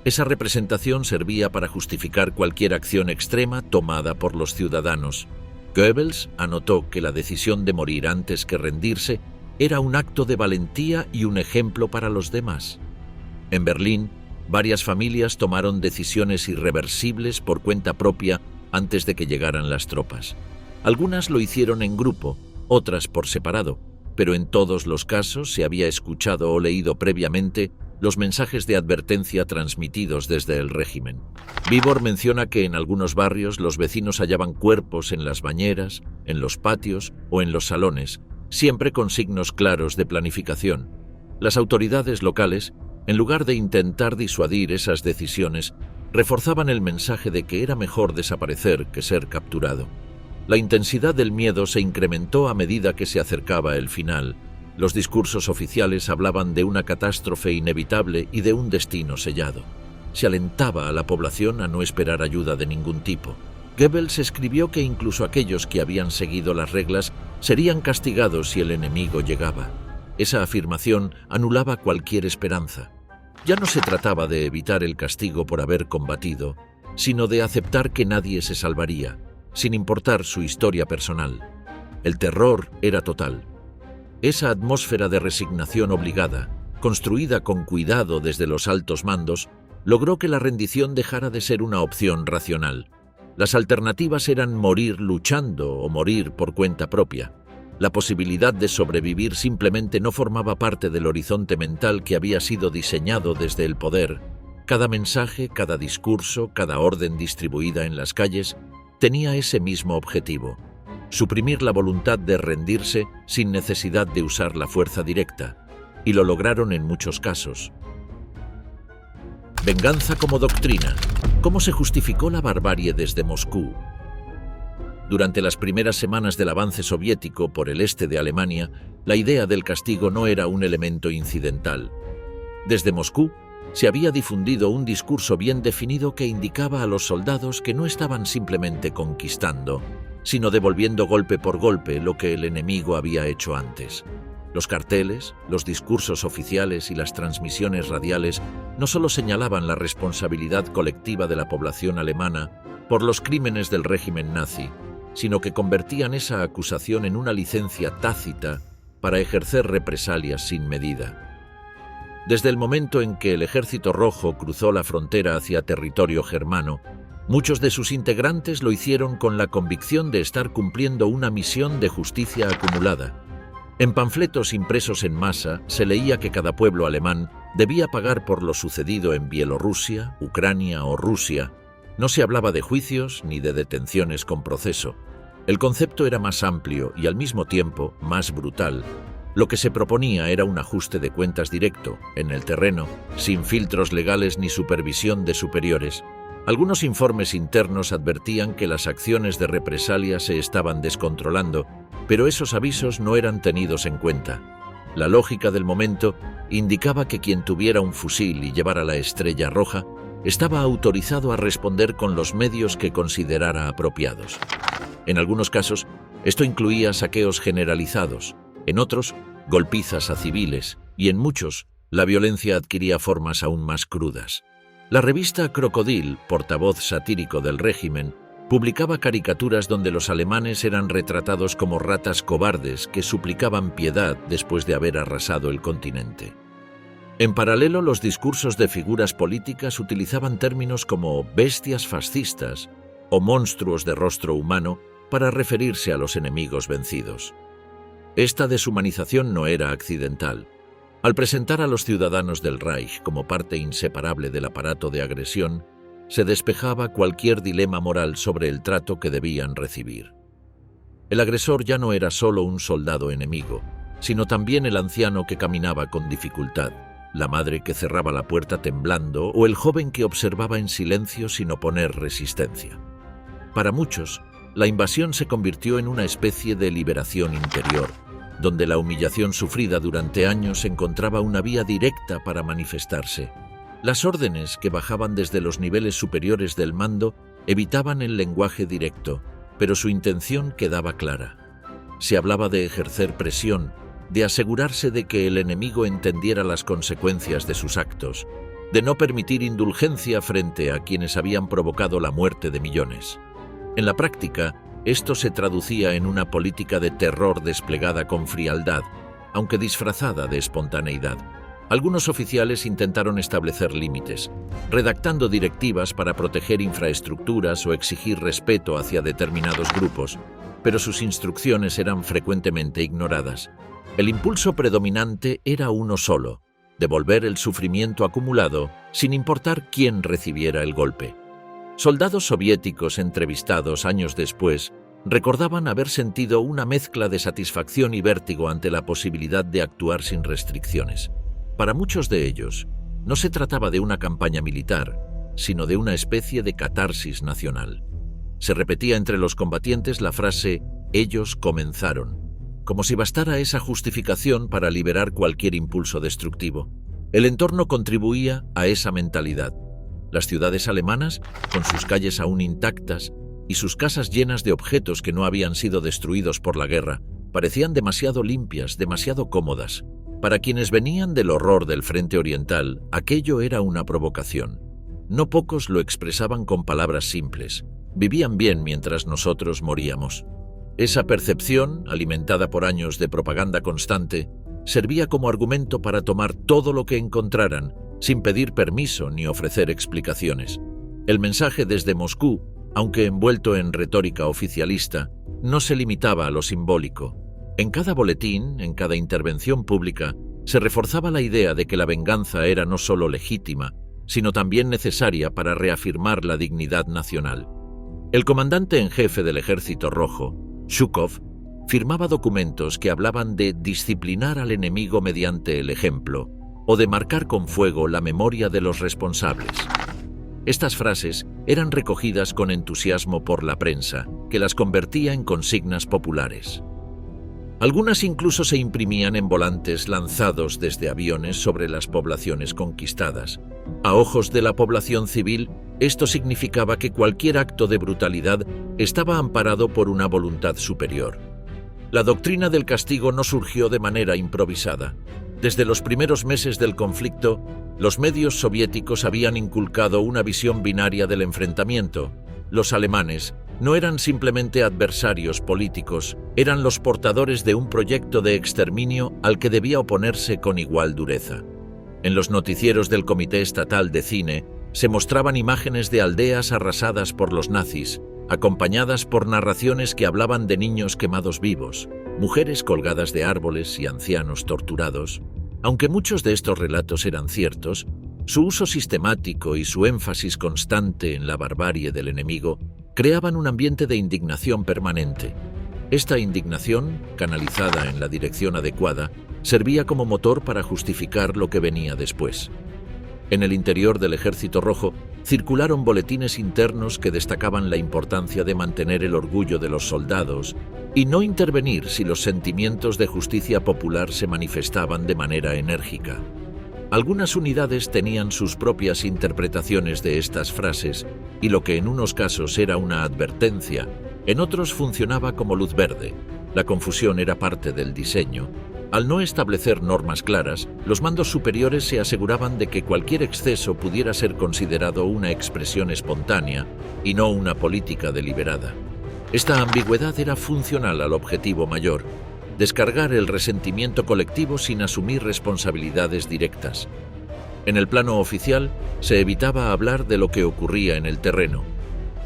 Esa representación servía para justificar cualquier acción extrema tomada por los ciudadanos. Goebbels anotó que la decisión de morir antes que rendirse era un acto de valentía y un ejemplo para los demás. En Berlín, varias familias tomaron decisiones irreversibles por cuenta propia antes de que llegaran las tropas. Algunas lo hicieron en grupo, otras por separado, pero en todos los casos se había escuchado o leído previamente los mensajes de advertencia transmitidos desde el régimen. Bibor menciona que en algunos barrios los vecinos hallaban cuerpos en las bañeras, en los patios o en los salones, siempre con signos claros de planificación. Las autoridades locales, en lugar de intentar disuadir esas decisiones, reforzaban el mensaje de que era mejor desaparecer que ser capturado. La intensidad del miedo se incrementó a medida que se acercaba el final. Los discursos oficiales hablaban de una catástrofe inevitable y de un destino sellado. Se alentaba a la población a no esperar ayuda de ningún tipo. Goebbels escribió que incluso aquellos que habían seguido las reglas serían castigados si el enemigo llegaba. Esa afirmación anulaba cualquier esperanza. Ya no se trataba de evitar el castigo por haber combatido, sino de aceptar que nadie se salvaría, sin importar su historia personal. El terror era total. Esa atmósfera de resignación obligada, construida con cuidado desde los altos mandos, logró que la rendición dejara de ser una opción racional. Las alternativas eran morir luchando o morir por cuenta propia. La posibilidad de sobrevivir simplemente no formaba parte del horizonte mental que había sido diseñado desde el poder. Cada mensaje, cada discurso, cada orden distribuida en las calles tenía ese mismo objetivo: suprimir la voluntad de rendirse sin necesidad de usar la fuerza directa, y lo lograron en muchos casos. Venganza como doctrina. ¿Cómo se justificó la barbarie desde Moscú? Durante las primeras semanas del avance soviético por el este de Alemania, la idea del castigo no era un elemento incidental. Desde Moscú se había difundido un discurso bien definido que indicaba a los soldados que no estaban simplemente conquistando, sino devolviendo golpe por golpe lo que el enemigo había hecho antes. Los carteles, los discursos oficiales y las transmisiones radiales no solo señalaban la responsabilidad colectiva de la población alemana por los crímenes del régimen nazi, sino que convertían esa acusación en una licencia tácita para ejercer represalias sin medida. Desde el momento en que el Ejército Rojo cruzó la frontera hacia territorio germano, muchos de sus integrantes lo hicieron con la convicción de estar cumpliendo una misión de justicia acumulada. En panfletos impresos en masa se leía que cada pueblo alemán debía pagar por lo sucedido en Bielorrusia, Ucrania o Rusia. No se hablaba de juicios ni de detenciones con proceso. El concepto era más amplio y al mismo tiempo más brutal. Lo que se proponía era un ajuste de cuentas directo, en el terreno, sin filtros legales ni supervisión de superiores. Algunos informes internos advertían que las acciones de represalia se estaban descontrolando, pero esos avisos no eran tenidos en cuenta. La lógica del momento indicaba que quien tuviera un fusil y llevara la estrella roja estaba autorizado a responder con los medios que considerara apropiados. En algunos casos, esto incluía saqueos generalizados, en otros, golpizas a civiles, y en muchos, la violencia adquiría formas aún más crudas. La revista Crocodile, portavoz satírico del régimen, publicaba caricaturas donde los alemanes eran retratados como ratas cobardes que suplicaban piedad después de haber arrasado el continente. En paralelo, los discursos de figuras políticas utilizaban términos como bestias fascistas o monstruos de rostro humano para referirse a los enemigos vencidos. Esta deshumanización no era accidental. Al presentar a los ciudadanos del Reich como parte inseparable del aparato de agresión, se despejaba cualquier dilema moral sobre el trato que debían recibir. El agresor ya no era solo un soldado enemigo, sino también el anciano que caminaba con dificultad. la madre que cerraba la puerta temblando o el joven que observaba en silencio sin oponer resistencia. Para muchos, la invasión se convirtió en una especie de liberación interior, donde la humillación sufrida durante años encontraba una vía directa para manifestarse. Las órdenes que bajaban desde los niveles superiores del mando evitaban el lenguaje directo, pero su intención quedaba clara. Se hablaba de ejercer presión, de asegurarse de que el enemigo entendiera las consecuencias de sus actos, de no permitir indulgencia frente a quienes habían provocado la muerte de millones. En la práctica, esto se traducía en una política de terror desplegada con frialdad, aunque disfrazada de espontaneidad. Algunos oficiales intentaron establecer límites, redactando directivas para proteger infraestructuras o exigir respeto hacia determinados grupos, pero sus instrucciones eran frecuentemente ignoradas. El impulso predominante era uno solo: devolver el sufrimiento acumulado sin importar quién recibiera el golpe. Soldados soviéticos entrevistados años después recordaban haber sentido una mezcla de satisfacción y vértigo ante la posibilidad de actuar sin restricciones. Para muchos de ellos, no se trataba de una campaña militar, sino de una especie de catarsis nacional. Se repetía entre los combatientes la frase «ellos comenzaron», como si bastara esa justificación para liberar cualquier impulso destructivo. El entorno contribuía a esa mentalidad. Las ciudades alemanas, con sus calles aún intactas y sus casas llenas de objetos que no habían sido destruidos por la guerra, parecían demasiado limpias, demasiado cómodas. Para quienes venían del horror del frente oriental, aquello era una provocación. No pocos lo expresaban con palabras simples: vivían bien mientras nosotros moríamos. Esa percepción, alimentada por años de propaganda constante, servía como argumento para tomar todo lo que encontraran, sin pedir permiso ni ofrecer explicaciones. El mensaje desde Moscú, aunque envuelto en retórica oficialista, no se limitaba a lo simbólico. En cada boletín, en cada intervención pública, se reforzaba la idea de que la venganza era no solo legítima, sino también necesaria para reafirmar la dignidad nacional. El comandante en jefe del Ejército Rojo, Zhukov, firmaba documentos que hablaban de disciplinar al enemigo mediante el ejemplo o de marcar con fuego la memoria de los responsables. Estas frases eran recogidas con entusiasmo por la prensa, que las convertía en consignas populares. Algunas incluso se imprimían en volantes lanzados desde aviones sobre las poblaciones conquistadas. A ojos de la población civil, esto significaba que cualquier acto de brutalidad estaba amparado por una voluntad superior. La doctrina del castigo no surgió de manera improvisada. Desde los primeros meses del conflicto, los medios soviéticos habían inculcado una visión binaria del enfrentamiento. Los alemanes no eran simplemente adversarios políticos, eran los portadores de un proyecto de exterminio al que debía oponerse con igual dureza. En los noticieros del Comité Estatal de Cine se mostraban imágenes de aldeas arrasadas por los nazis, acompañadas por narraciones que hablaban de niños quemados vivos, mujeres colgadas de árboles y ancianos torturados. Aunque muchos de estos relatos eran ciertos, su uso sistemático y su énfasis constante en la barbarie del enemigo creaban un ambiente de indignación permanente. Esta indignación, canalizada en la dirección adecuada, servía como motor para justificar lo que venía después. En el interior del Ejército Rojo circularon boletines internos que destacaban la importancia de mantener el orgullo de los soldados y no intervenir si los sentimientos de justicia popular se manifestaban de manera enérgica. Algunas unidades tenían sus propias interpretaciones de estas frases y lo que en unos casos era una advertencia, en otros funcionaba como luz verde. La confusión era parte del diseño. Al no establecer normas claras, los mandos superiores se aseguraban de que cualquier exceso pudiera ser considerado una expresión espontánea y no una política deliberada. Esta ambigüedad era funcional al objetivo mayor: descargar el resentimiento colectivo sin asumir responsabilidades directas. En el plano oficial, se evitaba hablar de lo que ocurría en el terreno.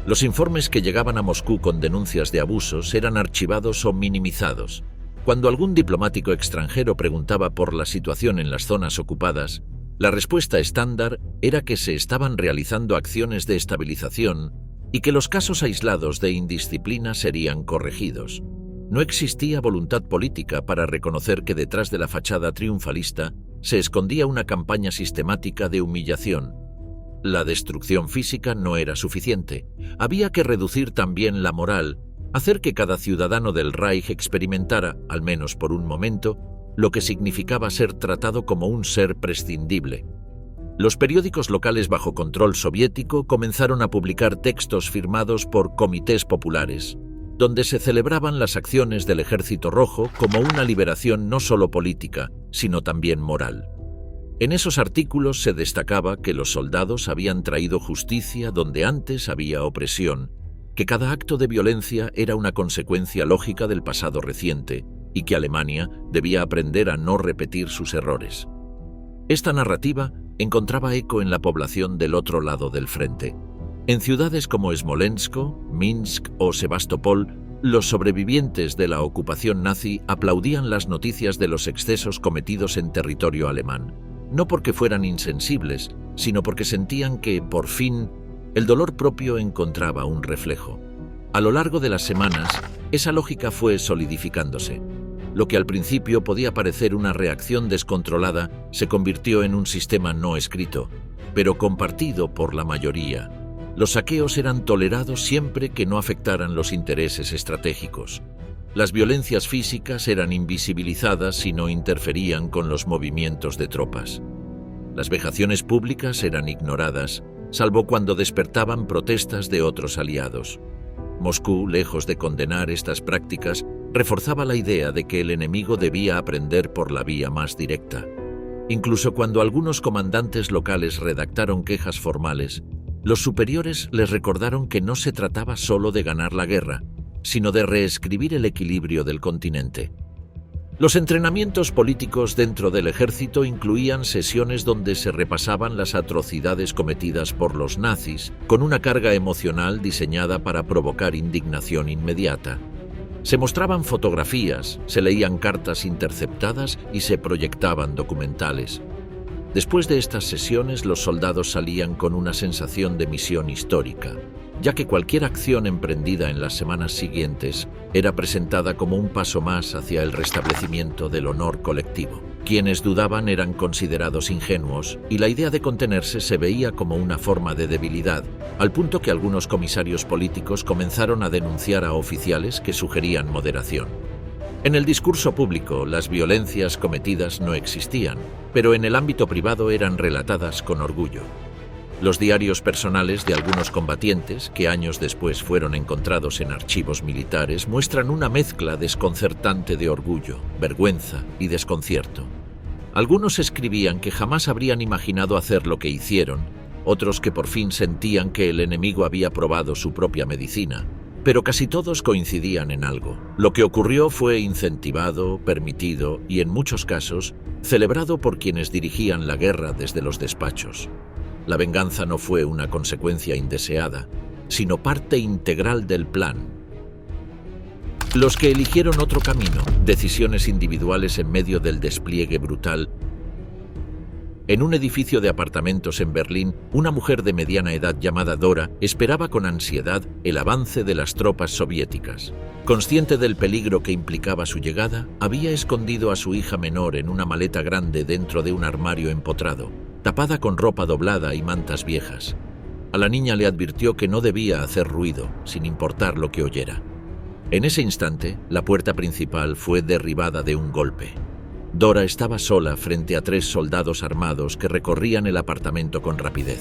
Los informes que llegaban a Moscú con denuncias de abusos eran archivados o minimizados. Cuando algún diplomático extranjero preguntaba por la situación en las zonas ocupadas, la respuesta estándar era que se estaban realizando acciones de estabilización y que los casos aislados de indisciplina serían corregidos. No existía voluntad política para reconocer que detrás de la fachada triunfalista se escondía una campaña sistemática de humillación. La destrucción física no era suficiente. Había que reducir también la moral, hacer que cada ciudadano del Reich experimentara, al menos por un momento, lo que significaba ser tratado como un ser prescindible. Los periódicos locales bajo control soviético comenzaron a publicar textos firmados por comités populares, donde se celebraban las acciones del Ejército Rojo como una liberación no solo política, sino también moral. En esos artículos se destacaba que los soldados habían traído justicia donde antes había opresión, que cada acto de violencia era una consecuencia lógica del pasado reciente y que Alemania debía aprender a no repetir sus errores. Esta narrativa encontraba eco en la población del otro lado del frente. En ciudades como Smolensk, Minsk o Sebastopol, los sobrevivientes de la ocupación nazi aplaudían las noticias de los excesos cometidos en territorio alemán, no porque fueran insensibles, sino porque sentían que, por fin, el dolor propio encontraba un reflejo. A lo largo de las semanas, esa lógica fue solidificándose. Lo que al principio podía parecer una reacción descontrolada se convirtió en un sistema no escrito, pero compartido por la mayoría. Los saqueos eran tolerados siempre que no afectaran los intereses estratégicos. Las violencias físicas eran invisibilizadas si no interferían con los movimientos de tropas. Las vejaciones públicas eran ignoradas, salvo cuando despertaban protestas de otros aliados. Moscú, lejos de condenar estas prácticas, reforzaba la idea de que el enemigo debía aprender por la vía más directa. Incluso cuando algunos comandantes locales redactaron quejas formales, los superiores les recordaron que no se trataba solo de ganar la guerra, sino de reescribir el equilibrio del continente. Los entrenamientos políticos dentro del ejército incluían sesiones donde se repasaban las atrocidades cometidas por los nazis, con una carga emocional diseñada para provocar indignación inmediata. Se mostraban fotografías, se leían cartas interceptadas y se proyectaban documentales. Después de estas sesiones, los soldados salían con una sensación de misión histórica, ya que cualquier acción emprendida en las semanas siguientes era presentada como un paso más hacia el restablecimiento del honor colectivo. Quienes dudaban eran considerados ingenuos y la idea de contenerse se veía como una forma de debilidad, al punto que algunos comisarios políticos comenzaron a denunciar a oficiales que sugerían moderación. En el discurso público, las violencias cometidas no existían, pero en el ámbito privado eran relatadas con orgullo. Los diarios personales de algunos combatientes, que años después fueron encontrados en archivos militares, muestran una mezcla desconcertante de orgullo, vergüenza y desconcierto. Algunos escribían que jamás habrían imaginado hacer lo que hicieron, otros que por fin sentían que el enemigo había probado su propia medicina, pero casi todos coincidían en algo. Lo que ocurrió fue incentivado, permitido y, en muchos casos, celebrado por quienes dirigían la guerra desde los despachos. La venganza no fue una consecuencia indeseada, sino parte integral del plan. Los que eligieron otro camino, decisiones individuales en medio del despliegue brutal. En un edificio de apartamentos en Berlín, una mujer de mediana edad llamada Dora esperaba con ansiedad el avance de las tropas soviéticas. Consciente del peligro que implicaba su llegada, había escondido a su hija menor en una maleta grande dentro de un armario empotrado, tapada con ropa doblada y mantas viejas. A la niña le advirtió que no debía hacer ruido, sin importar lo que oyera. En ese instante, la puerta principal fue derribada de un golpe. Dora estaba sola frente a 3 soldados armados que recorrían el apartamento con rapidez.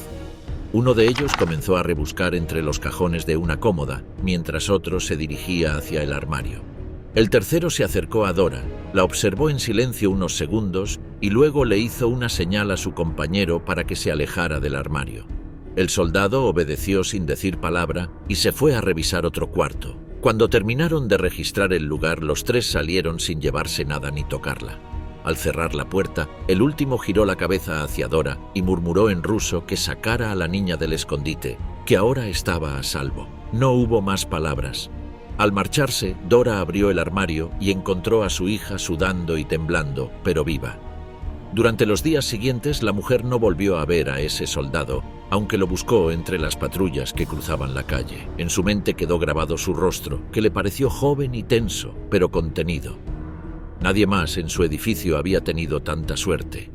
Uno de ellos comenzó a rebuscar entre los cajones de una cómoda, mientras otro se dirigía hacia el armario. El tercero se acercó a Dora, la observó en silencio unos segundos y luego le hizo una señal a su compañero para que se alejara del armario. El soldado obedeció sin decir palabra y se fue a revisar otro cuarto. Cuando terminaron de registrar el lugar, los 3 salieron sin llevarse nada ni tocarla. Al cerrar la puerta, el último giró la cabeza hacia Dora y murmuró en ruso que sacara a la niña del escondite, que ahora estaba a salvo. No hubo más palabras. Al marcharse, Dora abrió el armario y encontró a su hija sudando y temblando, pero viva. Durante los días siguientes, la mujer no volvió a ver a ese soldado, aunque lo buscó entre las patrullas que cruzaban la calle. En su mente quedó grabado su rostro, que le pareció joven y tenso, pero contenido. Nadie más en su edificio había tenido tanta suerte.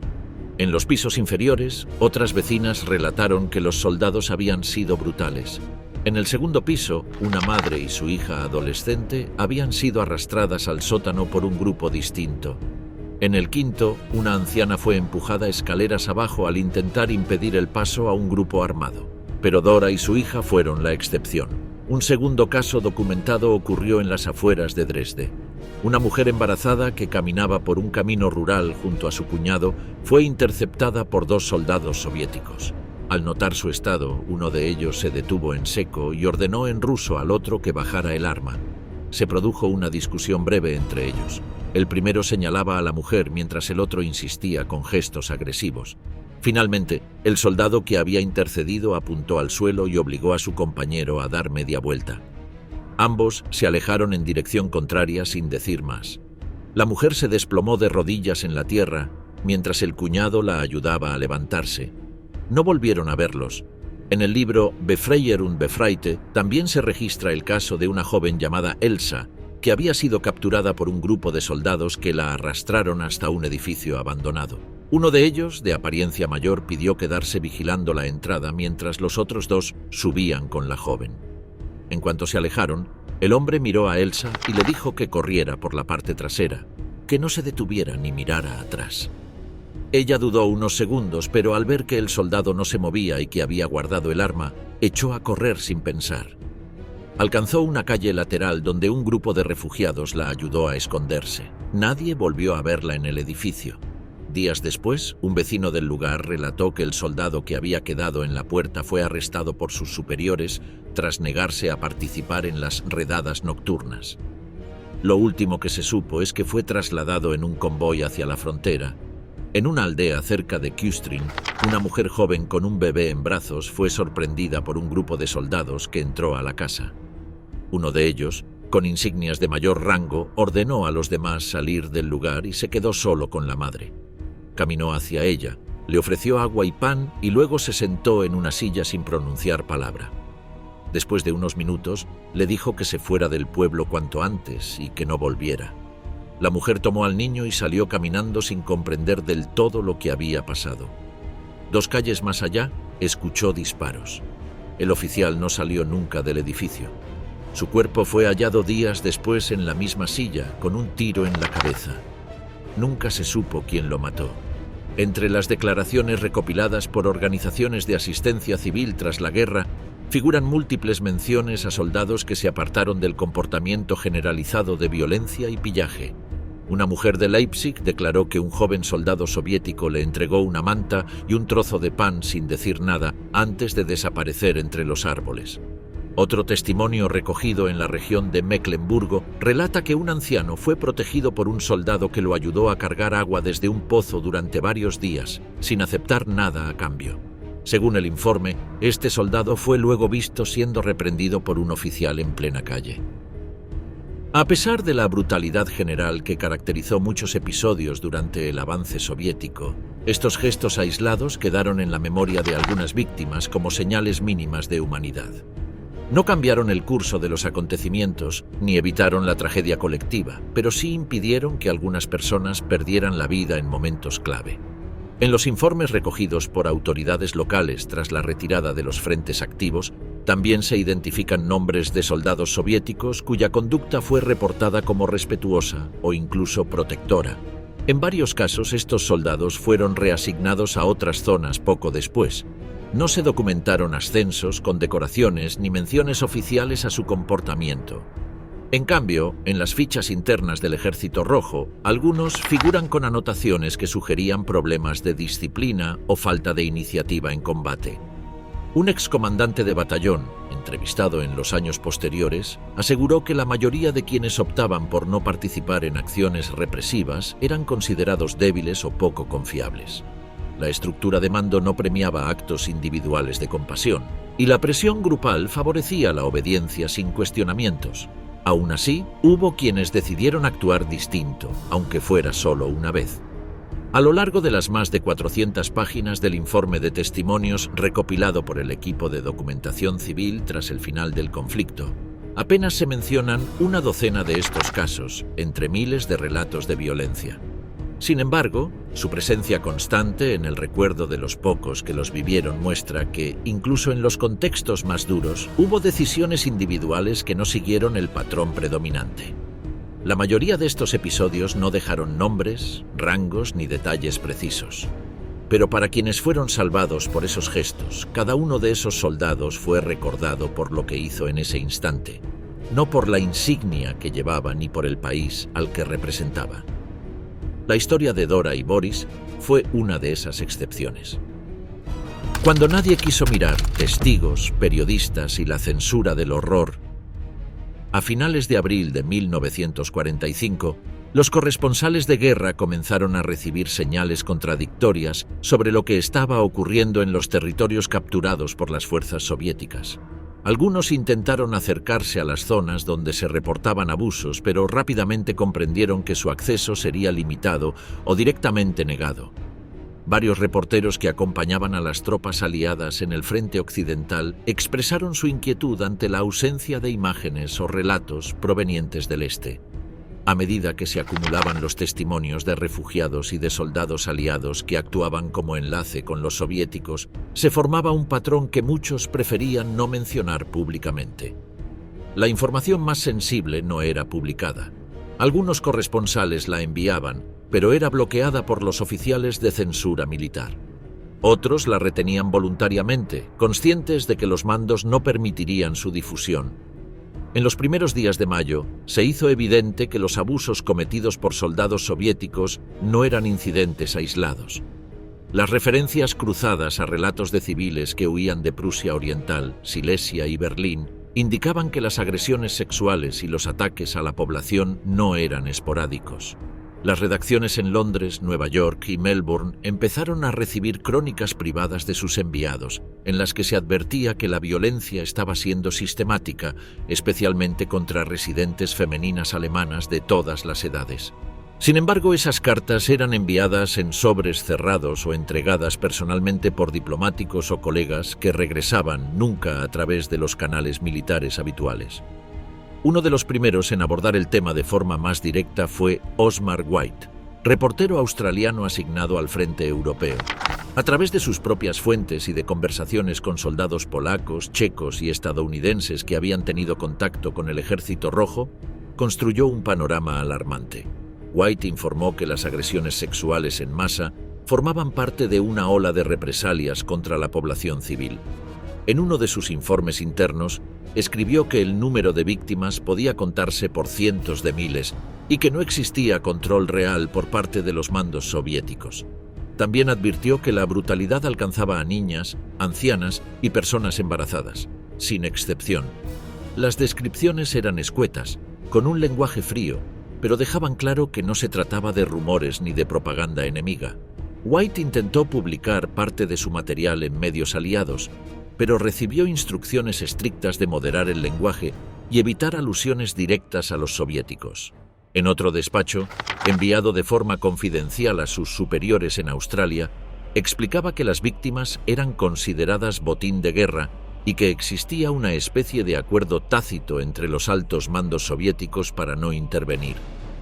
En los pisos inferiores, otras vecinas relataron que los soldados habían sido brutales. En el segundo piso, una madre y su hija adolescente habían sido arrastradas al sótano por un grupo distinto. En el quinto, una anciana fue empujada escaleras abajo al intentar impedir el paso a un grupo armado. Pero Dora y su hija fueron la excepción. Un segundo caso documentado ocurrió en las afueras de Dresde. Una mujer embarazada que caminaba por un camino rural junto a su cuñado fue interceptada por 2 soldados soviéticos. Al notar su estado, uno de ellos se detuvo en seco y ordenó en ruso al otro que bajara el arma. Se produjo una discusión breve entre ellos. El primero señalaba a la mujer mientras el otro insistía con gestos agresivos. Finalmente, el soldado que había intercedido apuntó al suelo y obligó a su compañero a dar media vuelta. Ambos se alejaron en dirección contraria sin decir más. La mujer se desplomó de rodillas en la tierra, mientras el cuñado la ayudaba a levantarse. No volvieron a verlos. En el libro Befreier und Befreite también se registra el caso de una joven llamada Elsa, que había sido capturada por un grupo de soldados que la arrastraron hasta un edificio abandonado. Uno de ellos, de apariencia mayor, pidió quedarse vigilando la entrada mientras los otros 2 subían con la joven. En cuanto se alejaron, el hombre miró a Elsa y le dijo que corriera por la parte trasera, que no se detuviera ni mirara atrás. Ella dudó unos segundos, pero al ver que el soldado no se movía y que había guardado el arma, echó a correr sin pensar. Alcanzó una calle lateral donde un grupo de refugiados la ayudó a esconderse. Nadie volvió a verla en el edificio. Días después, un vecino del lugar relató que el soldado que había quedado en la puerta fue arrestado por sus superiores tras negarse a participar en las redadas nocturnas. Lo último que se supo es que fue trasladado en un convoy hacia la frontera. En una aldea cerca de Küstrin, una mujer joven con un bebé en brazos fue sorprendida por un grupo de soldados que entró a la casa. Uno de ellos, con insignias de mayor rango, ordenó a los demás salir del lugar y se quedó solo con la madre. Caminó hacia ella, le ofreció agua y pan y luego se sentó en una silla sin pronunciar palabra. Después de unos minutos, le dijo que se fuera del pueblo cuanto antes y que no volviera. La mujer tomó al niño y salió caminando sin comprender del todo lo que había pasado. 2 calles más allá, escuchó disparos. El oficial no salió nunca del edificio. Su cuerpo fue hallado días después en la misma silla, con un tiro en la cabeza. Nunca se supo quién lo mató. Entre las declaraciones recopiladas por organizaciones de asistencia civil tras la guerra, figuran múltiples menciones a soldados que se apartaron del comportamiento generalizado de violencia y pillaje. Una mujer de Leipzig declaró que un joven soldado soviético le entregó una manta y un trozo de pan sin decir nada antes de desaparecer entre los árboles. Otro testimonio recogido en la región de Mecklemburgo relata que un anciano fue protegido por un soldado que lo ayudó a cargar agua desde un pozo durante varios días, sin aceptar nada a cambio. Según el informe, este soldado fue luego visto siendo reprendido por un oficial en plena calle. A pesar de la brutalidad general que caracterizó muchos episodios durante el avance soviético, estos gestos aislados quedaron en la memoria de algunas víctimas como señales mínimas de humanidad. No cambiaron el curso de los acontecimientos ni evitaron la tragedia colectiva, pero sí impidieron que algunas personas perdieran la vida en momentos clave. En los informes recogidos por autoridades locales tras la retirada de los frentes activos, también se identifican nombres de soldados soviéticos cuya conducta fue reportada como respetuosa o incluso protectora. En varios casos, estos soldados fueron reasignados a otras zonas poco después. No se documentaron ascensos, condecoraciones ni menciones oficiales a su comportamiento. En cambio, en las fichas internas del Ejército Rojo, algunos figuran con anotaciones que sugerían problemas de disciplina o falta de iniciativa en combate. Un excomandante de batallón, entrevistado en los años posteriores, aseguró que la mayoría de quienes optaban por no participar en acciones represivas eran considerados débiles o poco confiables. La estructura de mando no premiaba actos individuales de compasión, y la presión grupal favorecía la obediencia sin cuestionamientos. Aún así, hubo quienes decidieron actuar distinto, aunque fuera solo una vez. A lo largo de las más de 400 páginas del informe de testimonios recopilado por el equipo de documentación civil tras el final del conflicto, apenas se mencionan una docena de estos casos, entre miles de relatos de violencia. Sin embargo, su presencia constante en el recuerdo de los pocos que los vivieron muestra que, incluso en los contextos más duros, hubo decisiones individuales que no siguieron el patrón predominante. La mayoría de estos episodios no dejaron nombres, rangos ni detalles precisos. Pero para quienes fueron salvados por esos gestos, cada uno de esos soldados fue recordado por lo que hizo en ese instante, no por la insignia que llevaba ni por el país al que representaba. La historia de Dora y Boris fue una de esas excepciones. Cuando nadie quiso mirar, testigos, periodistas y la censura del horror, a finales de abril de 1945, los corresponsales de guerra comenzaron a recibir señales contradictorias sobre lo que estaba ocurriendo en los territorios capturados por las fuerzas soviéticas. Algunos intentaron acercarse a las zonas donde se reportaban abusos, pero rápidamente comprendieron que su acceso sería limitado o directamente negado. Varios reporteros que acompañaban a las tropas aliadas en el frente occidental expresaron su inquietud ante la ausencia de imágenes o relatos provenientes del este. A medida que se acumulaban los testimonios de refugiados y de soldados aliados que actuaban como enlace con los soviéticos, se formaba un patrón que muchos preferían no mencionar públicamente. La información más sensible no era publicada. Algunos corresponsales la enviaban, pero era bloqueada por los oficiales de censura militar. Otros la retenían voluntariamente, conscientes de que los mandos no permitirían su difusión. En los primeros días de mayo, se hizo evidente que los abusos cometidos por soldados soviéticos no eran incidentes aislados. Las referencias cruzadas a relatos de civiles que huían de Prusia Oriental, Silesia y Berlín indicaban que las agresiones sexuales y los ataques a la población no eran esporádicos. Las redacciones en Londres, Nueva York y Melbourne empezaron a recibir crónicas privadas de sus enviados, en las que se advertía que la violencia estaba siendo sistemática, especialmente contra residentes femeninas alemanas de todas las edades. Sin embargo, esas cartas eran enviadas en sobres cerrados o entregadas personalmente por diplomáticos o colegas que regresaban nunca a través de los canales militares habituales. Uno de los primeros en abordar el tema de forma más directa fue Osmar White, reportero australiano asignado al frente europeo. A través de sus propias fuentes y de conversaciones con soldados polacos, checos y estadounidenses que habían tenido contacto con el Ejército Rojo, construyó un panorama alarmante. White informó que las agresiones sexuales en masa formaban parte de una ola de represalias contra la población civil. En uno de sus informes internos, escribió que el número de víctimas podía contarse por cientos de miles y que no existía control real por parte de los mandos soviéticos. También advirtió que la brutalidad alcanzaba a niñas, ancianas y personas embarazadas, sin excepción. Las descripciones eran escuetas, con un lenguaje frío, pero dejaban claro que no se trataba de rumores ni de propaganda enemiga. White intentó publicar parte de su material en medios aliados, pero recibió instrucciones estrictas de moderar el lenguaje y evitar alusiones directas a los soviéticos. En otro despacho, enviado de forma confidencial a sus superiores en Australia, explicaba que las víctimas eran consideradas botín de guerra y que existía una especie de acuerdo tácito entre los altos mandos soviéticos para no intervenir.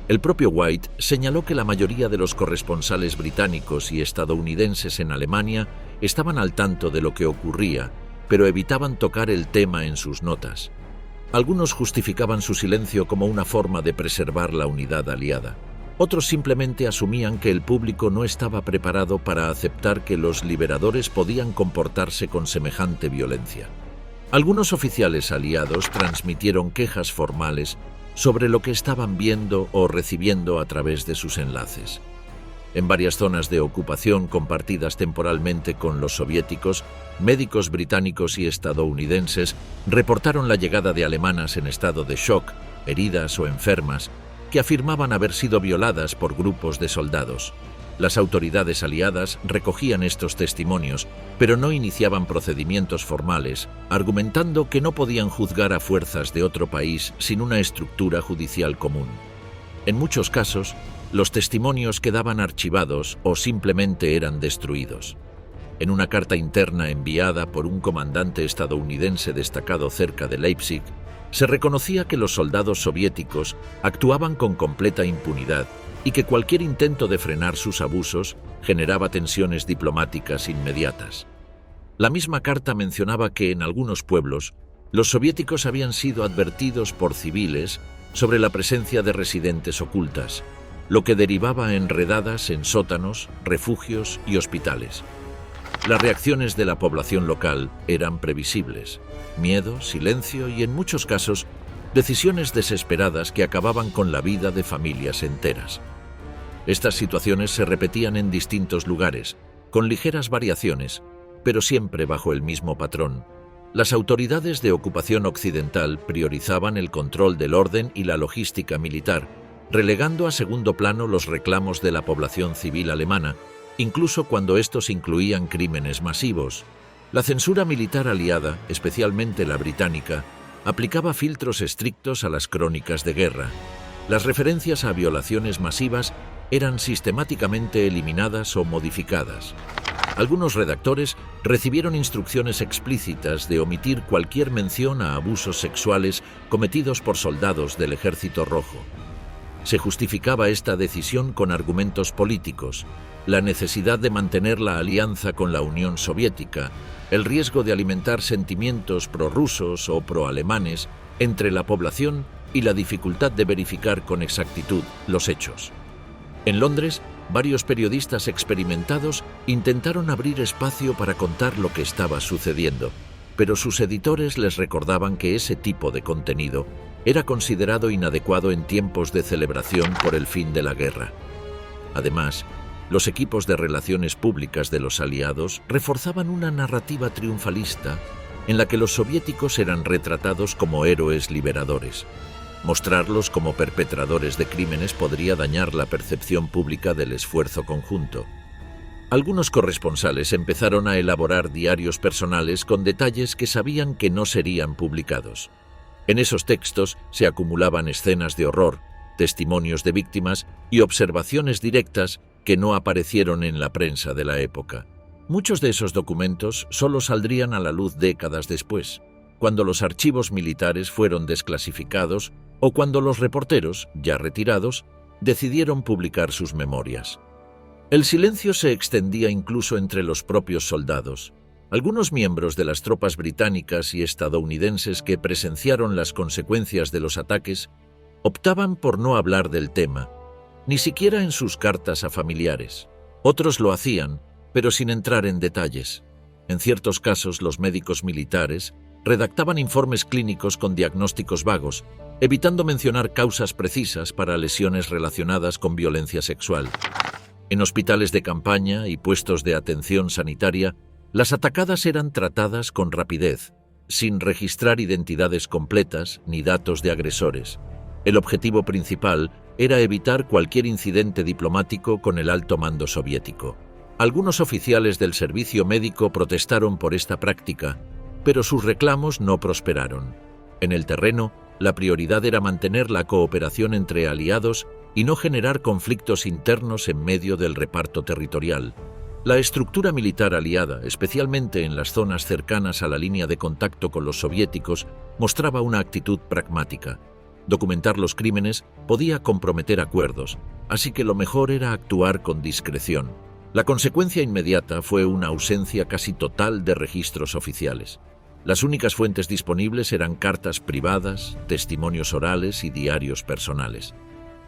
El propio White señaló que la mayoría de los corresponsales británicos y estadounidenses en Alemania estaban al tanto de lo que ocurría, pero evitaban tocar el tema en sus notas. Algunos justificaban su silencio como una forma de preservar la unidad aliada. Otros simplemente asumían que el público no estaba preparado para aceptar que los liberadores podían comportarse con semejante violencia. Algunos oficiales aliados transmitieron quejas formales sobre lo que estaban viendo o recibiendo a través de sus enlaces. En varias zonas de ocupación compartidas temporalmente con los soviéticos, médicos británicos y estadounidenses reportaron la llegada de alemanas en estado de shock, heridas o enfermas, que afirmaban haber sido violadas por grupos de soldados. Las autoridades aliadas recogían estos testimonios, pero no iniciaban procedimientos formales, argumentando que no podían juzgar a fuerzas de otro país sin una estructura judicial común. En muchos casos, los testimonios quedaban archivados o simplemente eran destruidos. En una carta interna enviada por un comandante estadounidense destacado cerca de Leipzig, se reconocía que los soldados soviéticos actuaban con completa impunidad y que cualquier intento de frenar sus abusos generaba tensiones diplomáticas inmediatas. La misma carta mencionaba que en algunos pueblos los soviéticos habían sido advertidos por civiles sobre la presencia de residentes ocultas, lo que derivaba en redadas en sótanos, refugios y hospitales. Las reacciones de la población local eran previsibles: miedo, silencio y, en muchos casos, decisiones desesperadas que acababan con la vida de familias enteras. Estas situaciones se repetían en distintos lugares, con ligeras variaciones, pero siempre bajo el mismo patrón. Las autoridades de ocupación occidental priorizaban el control del orden y la logística militar, relegando a segundo plano los reclamos de la población civil alemana, incluso cuando estos incluían crímenes masivos. La censura militar aliada, especialmente la británica, aplicaba filtros estrictos a las crónicas de guerra. Las referencias a violaciones masivas eran sistemáticamente eliminadas o modificadas. Algunos redactores recibieron instrucciones explícitas de omitir cualquier mención a abusos sexuales cometidos por soldados del Ejército Rojo. Se justificaba esta decisión con argumentos políticos: la necesidad de mantener la alianza con la Unión Soviética, el riesgo de alimentar sentimientos prorrusos o proalemanes entre la población y la dificultad de verificar con exactitud los hechos. En Londres, varios periodistas experimentados intentaron abrir espacio para contar lo que estaba sucediendo, pero sus editores les recordaban que ese tipo de contenido era considerado inadecuado en tiempos de celebración por el fin de la guerra. Además, los equipos de relaciones públicas de los aliados reforzaban una narrativa triunfalista en la que los soviéticos eran retratados como héroes liberadores. Mostrarlos como perpetradores de crímenes podría dañar la percepción pública del esfuerzo conjunto. Algunos corresponsales empezaron a elaborar diarios personales con detalles que sabían que no serían publicados. En esos textos se acumulaban escenas de horror, testimonios de víctimas y observaciones directas que no aparecieron en la prensa de la época. Muchos de esos documentos solo saldrían a la luz décadas después, cuando los archivos militares fueron desclasificados o cuando los reporteros, ya retirados, decidieron publicar sus memorias. El silencio se extendía incluso entre los propios soldados. Algunos miembros de las tropas británicas y estadounidenses que presenciaron las consecuencias de los ataques optaban por no hablar del tema, ni siquiera en sus cartas a familiares. Otros lo hacían, pero sin entrar en detalles. En ciertos casos, los médicos militares redactaban informes clínicos con diagnósticos vagos, evitando mencionar causas precisas para lesiones relacionadas con violencia sexual. En hospitales de campaña y puestos de atención sanitaria, las atacadas eran tratadas con rapidez, sin registrar identidades completas ni datos de agresores. El objetivo principal era evitar cualquier incidente diplomático con el alto mando soviético. Algunos oficiales del servicio médico protestaron por esta práctica, pero sus reclamos no prosperaron. En el terreno, la prioridad era mantener la cooperación entre aliados y no generar conflictos internos en medio del reparto territorial. La estructura militar aliada, especialmente en las zonas cercanas a la línea de contacto con los soviéticos, mostraba una actitud pragmática. Documentar los crímenes podía comprometer acuerdos, así que lo mejor era actuar con discreción. La consecuencia inmediata fue una ausencia casi total de registros oficiales. Las únicas fuentes disponibles eran cartas privadas, testimonios orales y diarios personales.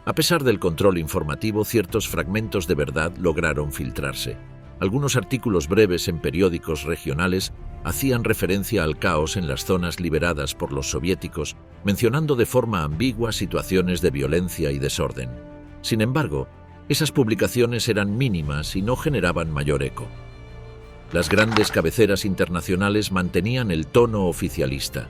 A pesar del control informativo, ciertos fragmentos de verdad lograron filtrarse. Algunos artículos breves en periódicos regionales hacían referencia al caos en las zonas liberadas por los soviéticos, mencionando de forma ambigua situaciones de violencia y desorden. Sin embargo, esas publicaciones eran mínimas y no generaban mayor eco. Las grandes cabeceras internacionales mantenían el tono oficialista.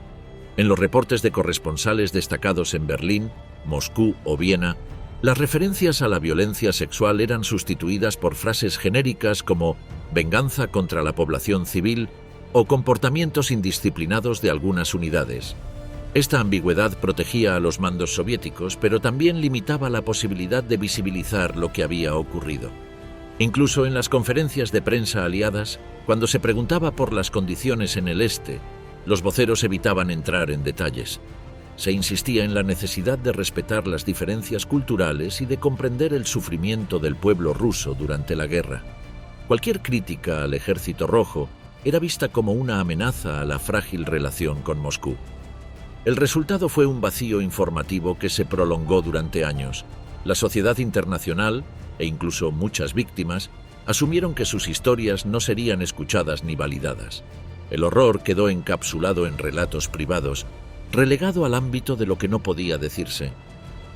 En los reportes de corresponsales destacados en Berlín, Moscú o Viena, las referencias a la violencia sexual eran sustituidas por frases genéricas como venganza contra la población civil o comportamientos indisciplinados de algunas unidades. Esta ambigüedad protegía a los mandos soviéticos, pero también limitaba la posibilidad de visibilizar lo que había ocurrido. Incluso en las conferencias de prensa aliadas, cuando se preguntaba por las condiciones en el este, los voceros evitaban entrar en detalles. Se insistía en la necesidad de respetar las diferencias culturales y de comprender el sufrimiento del pueblo ruso durante la guerra. Cualquier crítica al Ejército Rojo era vista como una amenaza a la frágil relación con Moscú. El resultado fue un vacío informativo que se prolongó durante años. La sociedad internacional, e incluso muchas víctimas, asumieron que sus historias no serían escuchadas ni validadas. El horror quedó encapsulado en relatos privados, relegado al ámbito de lo que no podía decirse.